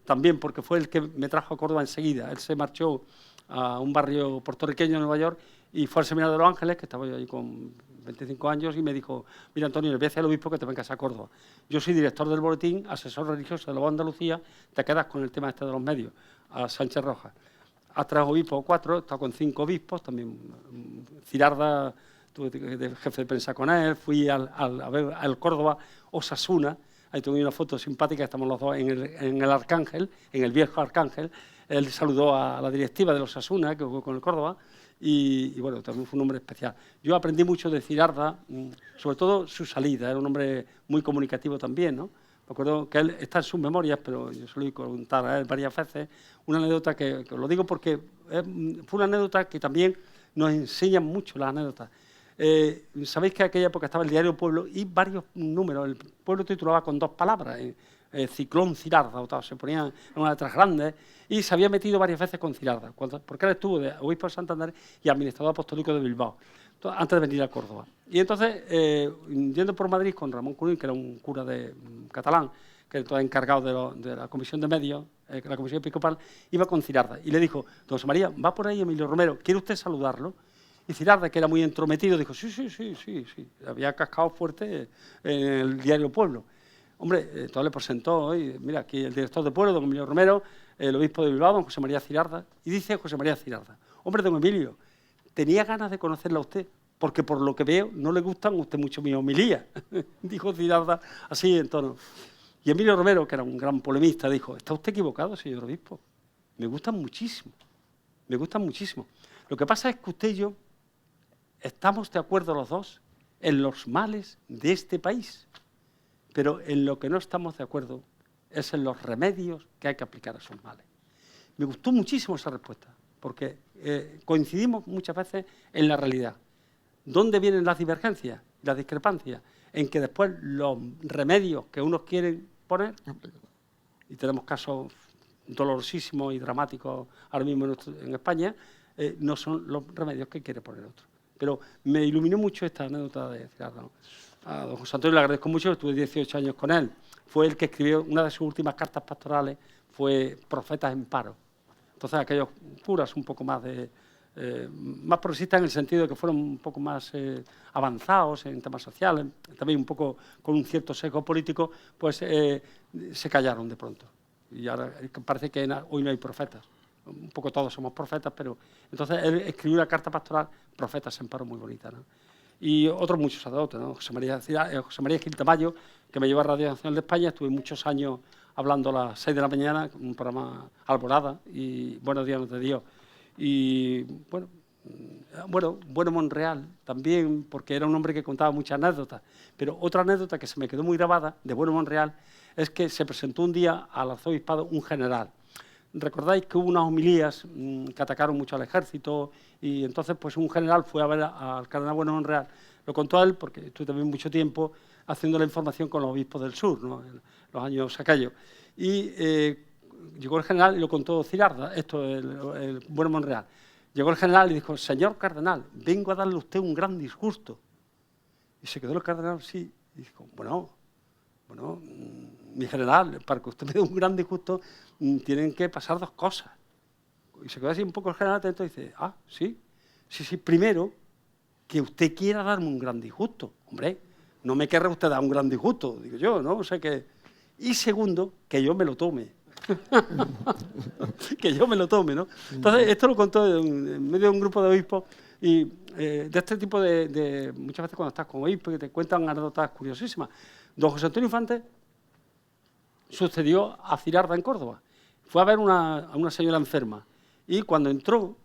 También porque fue el que me trajo a Córdoba enseguida. Él se marchó a un barrio puertorriqueño en Nueva York y fue al Seminario de los Ángeles, que estaba yo ahí con 25 años, y me dijo, mira, Antonio, le voy a decir al obispo que te vengas a Córdoba. Yo soy director del boletín, asesor religioso de la voz de Andalucía, te quedas con el tema este de los medios, a Sánchez Rojas. Has 3 obispos o 4, he estado con 5 obispos, también Cirarda, tuve de jefe de prensa con él, fui a ver al Córdoba Osasuna, ahí tengo una foto simpática, estamos los dos en el Arcángel, en el viejo Arcángel. Él saludó a la directiva de los Osasuna, que jugó con el Córdoba, y bueno, también fue un hombre especial. Yo aprendí mucho de Cirarda, sobre todo su salida, era un hombre muy comunicativo también, ¿no? Me acuerdo que él está en sus memorias, pero yo se lo he contar a él varias veces, una anécdota que lo digo porque fue una anécdota que también nos enseña mucho las anécdotas. Sabéis que en aquella época estaba el diario Pueblo y varios números, el Pueblo titulaba con 2 palabras, Ciclón Cirarda, o se ponía en unas letras grandes, y se había metido varias veces con Cirarda, porque él estuvo de obispo de Santander y administrador apostólico de Bilbao, antes de venir a Córdoba. Y entonces, yendo por Madrid con Ramón Curín, que era un cura catalán, que era encargado de la comisión de medios, la comisión episcopal, iba con Cirarda. Y le dijo, don José María, va por ahí Emilio Romero, ¿quiere usted saludarlo? Y Cirarda, que era muy entrometido, dijo, sí. Había cascado fuerte en el diario Pueblo. Hombre, entonces le presentó, mira, aquí el director de Pueblo, don Emilio Romero, el obispo de Bilbao, don José María Cirarda. Y dice José María Cirarda, hombre, don Emilio, tenía ganas de conocerla a usted, porque por lo que veo no le gustan a usted mucho mis homilías, dijo Cirarda así en tono. Y Emilio Romero, que era un gran polemista, dijo, está usted equivocado, señor obispo, me gustan muchísimo. Lo que pasa es que usted y yo estamos de acuerdo los dos en los males de este país, pero en lo que no estamos de acuerdo es en los remedios que hay que aplicar a esos males. Me gustó muchísimo esa respuesta, porque coincidimos muchas veces en la realidad. ¿Dónde vienen las divergencias, las discrepancias? En que después los remedios que unos quieren poner, y tenemos casos dolorosísimos y dramáticos ahora mismo en España, no son los remedios que quiere poner otro. Pero me iluminó mucho esta anécdota de Cirarda, ¿no? A don José Antonio le agradezco mucho, estuve 18 años con él. Fue el que escribió una de sus últimas cartas pastorales, fue Profetas en paro. Entonces aquellos curas un poco más más progresistas en el sentido de que fueron un poco más avanzados en temas sociales, también un poco con un cierto sesgo político, pues se callaron de pronto. Y ahora parece que hoy no hay profetas. Un poco todos somos profetas, pero entonces él escribió una carta pastoral, Profetas en paro, muy bonita, ¿no? Y otros muchos sacerdotes, ¿no? José María Gil Tamayo, que me llevó a Radio Nacional de España, estuve muchos años hablando a las 6 de la mañana, un programa Alborada, y Buenos días, no te Dios. Y bueno, Bueno, Bueno Monreal también, porque era un hombre que contaba muchas anécdotas. Pero otra anécdota que se me quedó muy grabada de Bueno Monreal es que se presentó un día al arzobispado un general. Recordáis que hubo unas homilías que atacaron mucho al ejército y entonces pues un general fue a ver al cardenal Bueno Monreal. Lo contó a él porque estuve también mucho tiempo haciendo la información con los obispos del sur, ¿no? En los años aquellos. Y llegó el general y lo contó Cirarda, esto, el Bueno Monreal. Llegó el general y dijo: señor cardenal, vengo a darle a usted un gran disgusto. Y se quedó el cardenal así y dijo: bueno, mi general, para que usted me dé un gran disgusto tienen que pasar dos cosas. Y se quedó así un poco el general atento y dice: ah, sí, primero, que usted quiera darme un gran disgusto. Hombre, no me querrá usted dar un gran disgusto, digo yo, ¿no? O sea que... Y segundo, que yo me lo tome. Que yo me lo tome, ¿no? Entonces, esto lo contó en medio de un grupo de obispos y de este tipo de... Muchas veces cuando estás con obispos que te cuentan anécdotas curiosísimas. Don José Antonio Infante sucedió a Cirarda en Córdoba. Fue a ver a una señora enferma y cuando entró,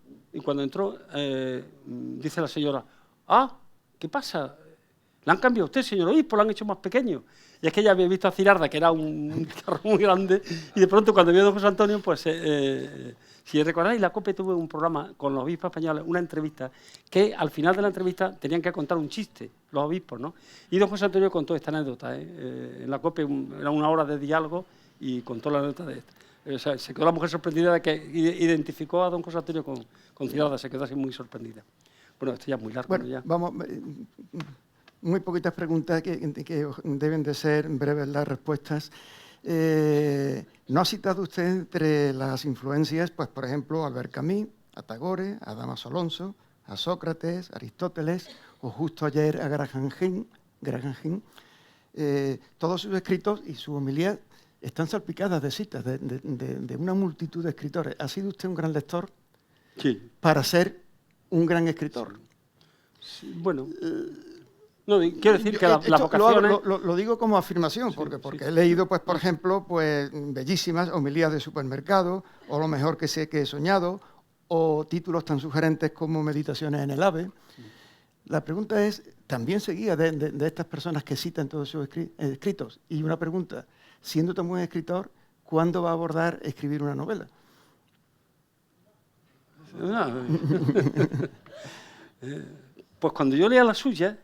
dice la señora: ah, ¿qué pasa? ¿Le han cambiado a usted, señor obispo? ¿Lo han hecho más pequeño? Y es que ella había visto a Cirarda, que era un carro muy grande, y de pronto cuando vio a don José Antonio, pues, si recordáis, la COPE tuvo un programa con los obispos españoles, una entrevista, que al final de la entrevista tenían que contar un chiste, los obispos, ¿no? Y don José Antonio contó esta anécdota, en la COPE era una hora de diálogo y contó la anécdota de esta. O sea, se quedó la mujer sorprendida de que identificó a don José Antonio con Cirarda, se quedó así muy sorprendida. Bueno, esto ya es muy largo. Bueno, ya. Vamos, muy poquitas preguntas que deben de ser breves las respuestas. ¿No ha citado usted entre las influencias, pues por ejemplo, a Albert Camus, a Tagore, a Damaso Alonso, a Sócrates, a Aristóteles, o justo ayer a Graham Greene? Todos sus escritos y su homilía están salpicadas de citas de una multitud de escritores. ¿Ha sido usted un gran lector? Sí. Para ser un gran escritor. Sí, bueno, no, quiero decir que las vocaciones... Lo digo como afirmación, Sí, porque sí. he leído, pues, por ejemplo, pues, bellísimas homilías de supermercado, o Lo mejor que sé que he soñado, o títulos tan sugerentes como Meditaciones en el AVE. La pregunta es, ¿también seguía de estas personas que citan todos sus escritos? Y una pregunta, siendo tan buen escritor, ¿cuándo va a abordar escribir una novela? Pues cuando yo lea la suya...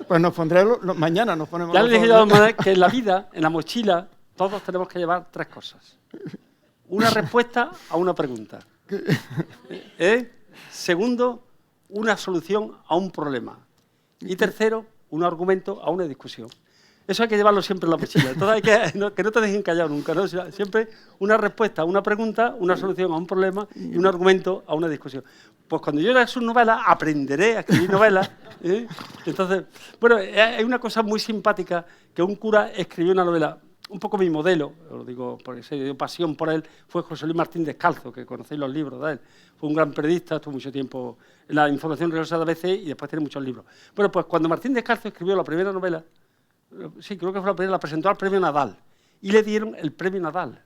Pues nos pondré mañana, nos ponemos... Ya le dije yo que en la vida, en la mochila, todos tenemos que llevar tres cosas. Una respuesta a una pregunta. Segundo, una solución a un problema. Y tercero, un argumento a una discusión. Eso hay que llevarlo siempre en la mochila. Entonces hay que no te dejen callado nunca, ¿no? Siempre una respuesta a una pregunta, una solución a un problema y un argumento a una discusión. Pues cuando yo lea sus novelas, aprenderé a escribir novelas. Entonces, bueno, hay una cosa muy simpática, que un cura escribió una novela, un poco mi modelo, os lo digo porque se dio pasión por él, fue José Luis Martín Descalzo, que conocéis los libros de él. Fue un gran periodista, estuvo mucho tiempo en la información religiosa de ABC y después tiene muchos libros. Bueno, pues cuando Martín Descalzo escribió la primera novela, sí, creo que fue la primera, la presentó al premio Nadal y le dieron el premio Nadal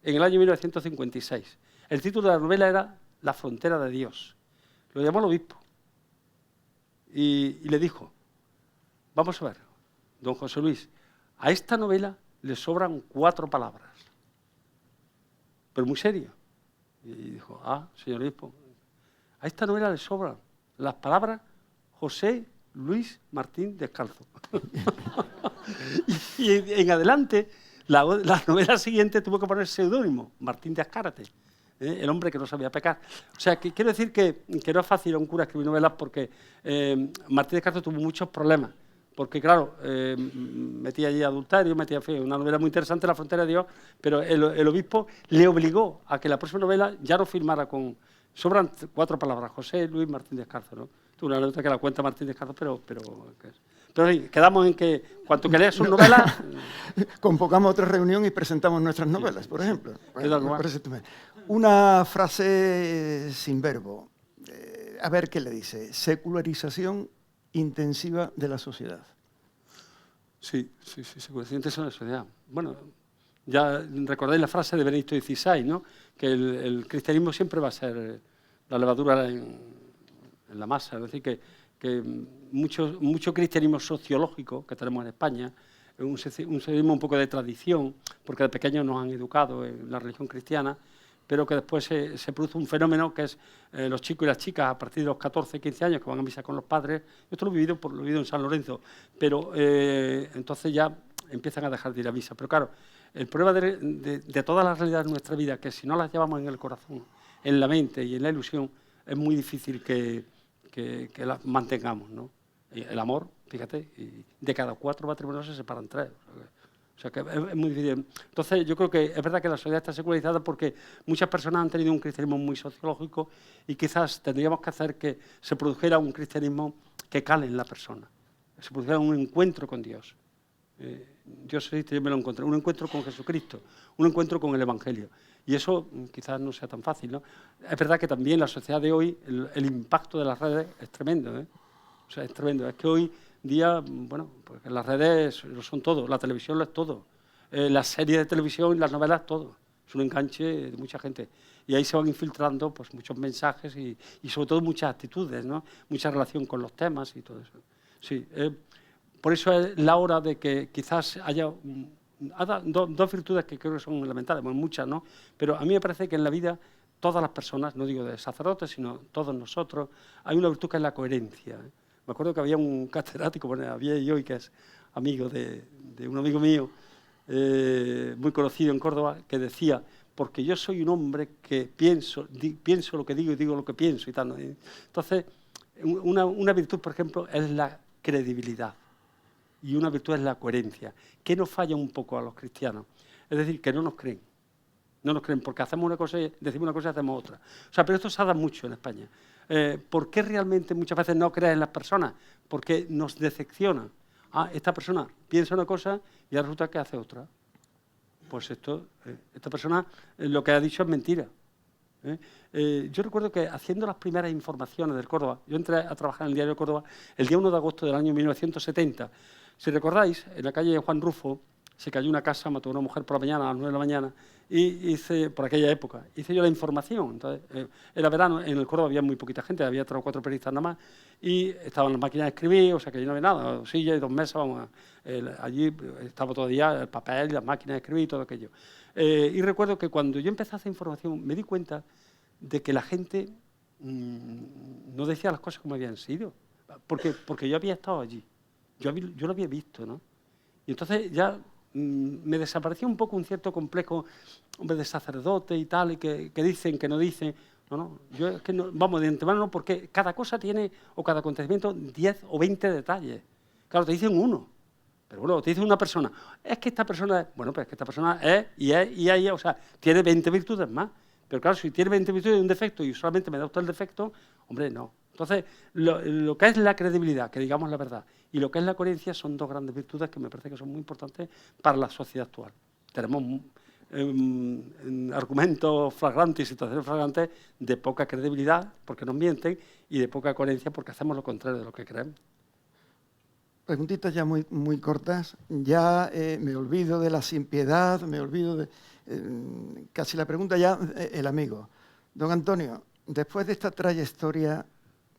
en el año 1956. El título de la novela era La frontera de Dios. Lo llamó el obispo y le dijo: vamos a ver, don José Luis, a esta novela le sobran 4 palabras, pero muy serio. Y dijo: ah, señor obispo, a esta novela le sobran las palabras José Luis Martín Descalzo. y en adelante, la novela siguiente tuvo que poner seudónimo, Martín de Azcárate, el hombre que no sabía pecar. O sea, que quiero decir que no es fácil a un cura escribir novelas porque Martín Descalzo tuvo muchos problemas. Porque, claro, metía allí adulterio, metía una novela muy interesante, La frontera de Dios, pero el obispo le obligó a que la próxima novela ya no firmara con... Sobran 4 palabras, José Luis Martín Descalzo, ¿no? Una anécdota que la cuenta Martín Descalzo, pero sí, quedamos en que cuanto que leas sus novelas... Convocamos otra reunión y presentamos nuestras novelas, por ejemplo. Una frase sin verbo. A ver qué le dice. Secularización intensiva de la sociedad. Sí, secularización intensiva de la sociedad. Bueno, Ya recordáis la frase de Benedicto XVI, ¿no? Que el cristianismo siempre va a ser la levadura en la masa. Es decir, que mucho cristianismo sociológico que tenemos en España, un cristianismo un poco de tradición, porque de pequeños nos han educado en la religión cristiana, pero que después se produce un fenómeno que es los chicos y las chicas a partir de los 14, 15 años que van a misa con los padres. Yo esto lo he vivido en San Lorenzo, pero entonces ya empiezan a dejar de ir a misa. Pero claro, el problema de todas las realidades de nuestra vida, que si no las llevamos en el corazón, en la mente y en la ilusión, es muy difícil que las mantengamos, ¿no? El amor, fíjate, y de cada 4 matrimonios se separan 3. O sea que es muy difícil. Entonces yo creo que es verdad que la sociedad está secularizada porque muchas personas han tenido un cristianismo muy sociológico y quizás tendríamos que hacer que se produjera un cristianismo que cale en la persona, se produjera un encuentro con Dios. Dios existe, yo me lo encontré, un encuentro con Jesucristo, un encuentro con el Evangelio. Y eso quizás no sea tan fácil, ¿no? Es verdad que también la sociedad de hoy, el impacto de las redes es tremendo, ¿eh? O sea, es tremendo. Es que hoy día, bueno, pues las redes lo son todo, la televisión lo es todo, las series de televisión, las novelas, todo. Es un enganche de mucha gente. Y ahí se van infiltrando pues, muchos mensajes y sobre todo muchas actitudes, ¿no? Mucha relación con los temas y todo eso. Sí, por eso es la hora de que quizás haya dos virtudes que creo que son elementales, bueno, muchas, ¿no? Pero a mí me parece que en la vida todas las personas, no digo de sacerdotes, sino todos nosotros, hay una virtud que es la coherencia, ¿eh? Me acuerdo que había un catedrático, bueno, había yo y que es amigo de un amigo mío, muy conocido en Córdoba, que decía, porque yo soy un hombre que pienso lo que digo y digo lo que pienso y tal, ¿no? Entonces, una virtud, por ejemplo, es la credibilidad y una virtud es la coherencia, que nos falla un poco a los cristianos. Es decir, que no nos creen. No nos creen porque hacemos una cosa y decimos una cosa y hacemos otra. O sea, pero esto se da mucho en España. ¿Por qué realmente muchas veces no crees en las personas? Porque nos decepciona. Esta persona piensa una cosa y resulta que hace otra. Pues esta persona lo que ha dicho es mentira. Yo recuerdo que haciendo las primeras informaciones del Córdoba, yo entré a trabajar en el diario Córdoba el día 1 de agosto del año 1970. Si recordáis, en la calle Juan Rufo se cayó una casa, mató a una mujer por la mañana, a las 9 de la mañana, y por aquella época, hice yo la información. Entonces, era verano, en el Córdoba había muy poquita gente, había 3 o 4 periodistas nada más, y estaban las máquinas de escribir, o sea que allí no había nada, 2 sillas y 2 mesas, vamos, allí estaba todavía el papel, las máquinas de escribir y todo aquello. Y recuerdo que cuando yo empecé a hacer información, me di cuenta de que la gente no decía las cosas como habían sido, porque yo había estado allí, yo lo había visto, ¿no? Y entonces ya me desapareció un poco un cierto complejo, hombre, de sacerdote y tal, y que dicen, que no dicen. No, yo es que no, vamos, de antemano no, porque cada cosa tiene, o cada acontecimiento, 10 o 20 detalles. Claro, te dicen uno, pero bueno, te dice una persona, es que esta persona, bueno, pues es que esta persona es, o sea, tiene 20 virtudes más. Pero claro, si tiene 20 virtudes y un defecto y solamente me da usted el defecto, hombre, no. Entonces, lo que es la credibilidad, que digamos la verdad, y lo que es la coherencia son 2 grandes virtudes que me parece que son muy importantes para la sociedad actual. Tenemos argumentos flagrantes y situaciones flagrantes de poca credibilidad, porque nos mienten, y de poca coherencia, porque hacemos lo contrario de lo que creemos. Preguntitas ya muy, muy cortas. Ya me olvido de la sin piedad, me olvido de casi la pregunta ya, el amigo. Don Antonio, después de esta trayectoria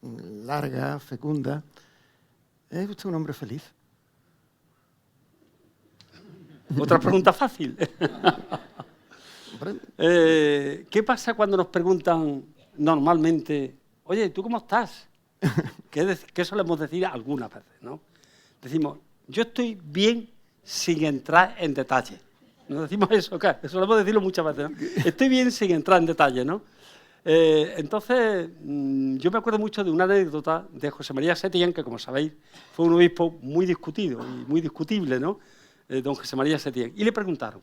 larga, fecunda, ¿es usted un hombre feliz? Otra pregunta fácil. ¿Qué pasa cuando nos preguntan normalmente, oye, ¿tú cómo estás? ¿Qué solemos decir algunas veces, ¿no? Decimos, yo estoy bien sin entrar en detalle. ¿No decimos eso? ¿Qué? Eso solemos decirlo muchas veces, ¿no? Estoy bien sin entrar en detalle, ¿no? Entonces, yo me acuerdo mucho de una anécdota de José María Setién, que como sabéis fue un obispo muy discutido y muy discutible, ¿no? Don José María Setién. Y le preguntaron,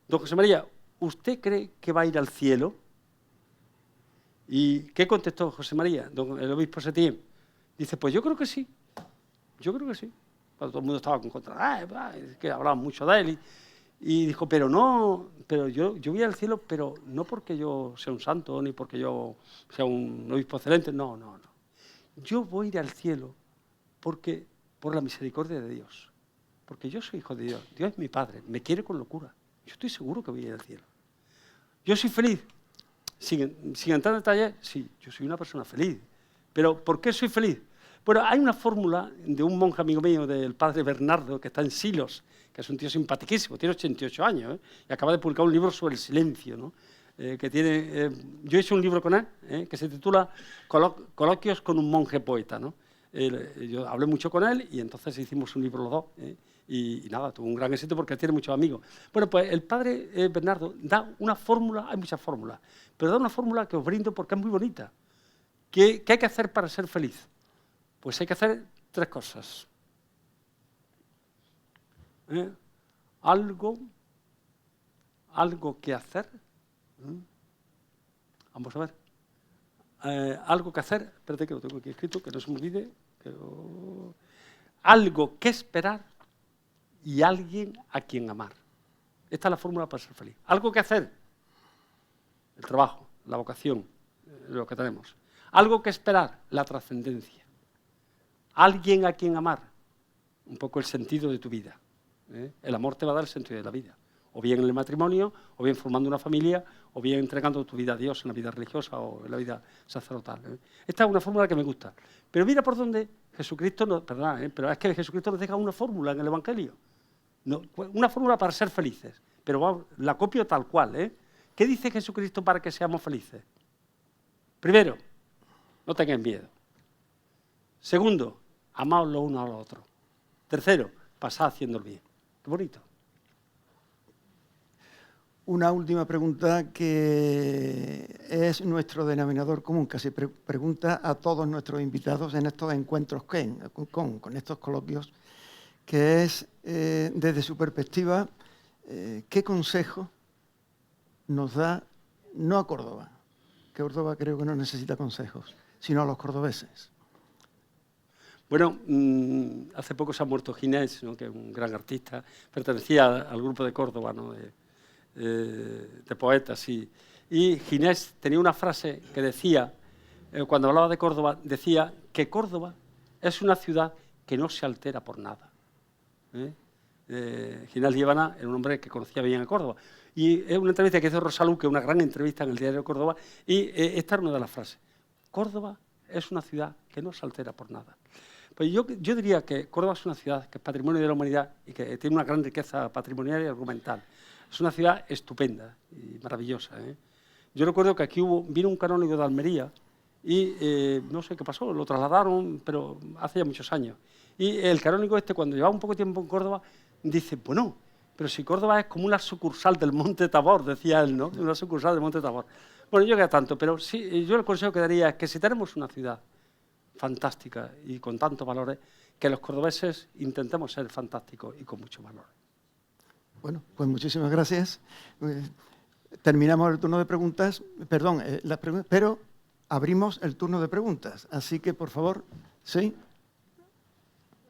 don José María, ¿usted cree que va a ir al cielo? ¿Y qué contestó José María, el obispo Setién? Dice, pues yo creo que sí. Yo creo que sí. Cuando todo el mundo estaba con contra, que hablaban mucho de él. Y dijo, pero yo voy al cielo, pero no porque yo sea un santo, ni porque yo sea un obispo excelente, no. Yo voy a ir al cielo por la misericordia de Dios. Porque yo soy hijo de Dios. Dios es mi Padre, me quiere con locura. yo estoy seguro que voy a ir al cielo. Yo soy feliz. Sin entrar en detalle, sí, yo soy una persona feliz. Pero ¿por qué soy feliz? Bueno, hay una fórmula de un monje amigo mío, del padre Bernardo, que está en Silos, que es un tío simpaticísimo, tiene 88 años, y acaba de publicar un libro sobre el silencio, ¿no? Que tiene, yo he hecho un libro con él, que se titula Coloquios con un monje poeta, ¿no? Yo hablé mucho con él y entonces hicimos un libro los dos, y nada, tuvo un gran éxito porque tiene muchos amigos. Bueno, pues el padre Bernardo da una fórmula, hay muchas fórmulas, pero da una fórmula que os brindo porque es muy bonita. ¿Qué hay que hacer para ser feliz? Pues hay que hacer 3 cosas. Algo que hacer. Vamos a ver. Algo que hacer. Espérate que lo tengo aquí escrito, que no se me olvide. Algo que esperar y alguien a quien amar. Esta es la fórmula para ser feliz. Algo que hacer. El trabajo, la vocación, lo que tenemos. Algo que esperar, la trascendencia. Alguien a quien amar, un poco el sentido de tu vida. El amor te va a dar el sentido de la vida. O bien en el matrimonio, o bien formando una familia, o bien entregando tu vida a Dios en la vida religiosa o en la vida sacerdotal. Esta es una fórmula que me gusta. Pero mira por dónde Jesucristo nos... Perdón, pero es que Jesucristo nos deja una fórmula en el Evangelio. No, una fórmula para ser felices. Pero la copio tal cual. ¿Qué dice Jesucristo para que seamos felices? Primero, no tengáis miedo. Segundo, amaos los unos a los otros. Tercero, pasad haciendo el bien. Qué bonito. Una última pregunta que es nuestro denominador común, que se pregunta a todos nuestros invitados en estos encuentros con estos coloquios, que es, desde su perspectiva, ¿qué consejo nos da, no a Córdoba, que Córdoba creo que no necesita consejos, sino a los cordobeses? Bueno, hace poco se ha muerto Ginés, ¿no? Que es un gran artista, pertenecía al grupo de Córdoba, ¿no? de poetas. Y Ginés tenía una frase que decía, cuando hablaba de Córdoba, decía que Córdoba es una ciudad que no se altera por nada. Ginés Liébana era un hombre que conocía bien a Córdoba. Y es una entrevista que hizo Rosaluque, una gran entrevista en el diario Córdoba, y esta era una de las frases. Córdoba es una ciudad que no se altera por nada. Pues yo diría que Córdoba es una ciudad que es patrimonio de la humanidad y que tiene una gran riqueza patrimonial y argumental. Es una ciudad estupenda y maravillosa. Yo recuerdo que aquí vino un canónigo de Almería y no sé qué pasó, lo trasladaron, pero hace ya muchos años. Y el canónigo cuando llevaba un poco de tiempo en Córdoba, dice, bueno, pero si Córdoba es como una sucursal del Monte Tabor, decía él, ¿no? Una sucursal del Monte Tabor. Bueno, yo que tanto, pero sí, yo el consejo que daría es que si tenemos una ciudad fantástica y con tantos valores, que los cordobeses intentemos ser fantásticos y con muchos valores. Bueno, pues muchísimas gracias. Terminamos el turno de preguntas, perdón, pero abrimos el turno de preguntas. Así que, por favor, sí.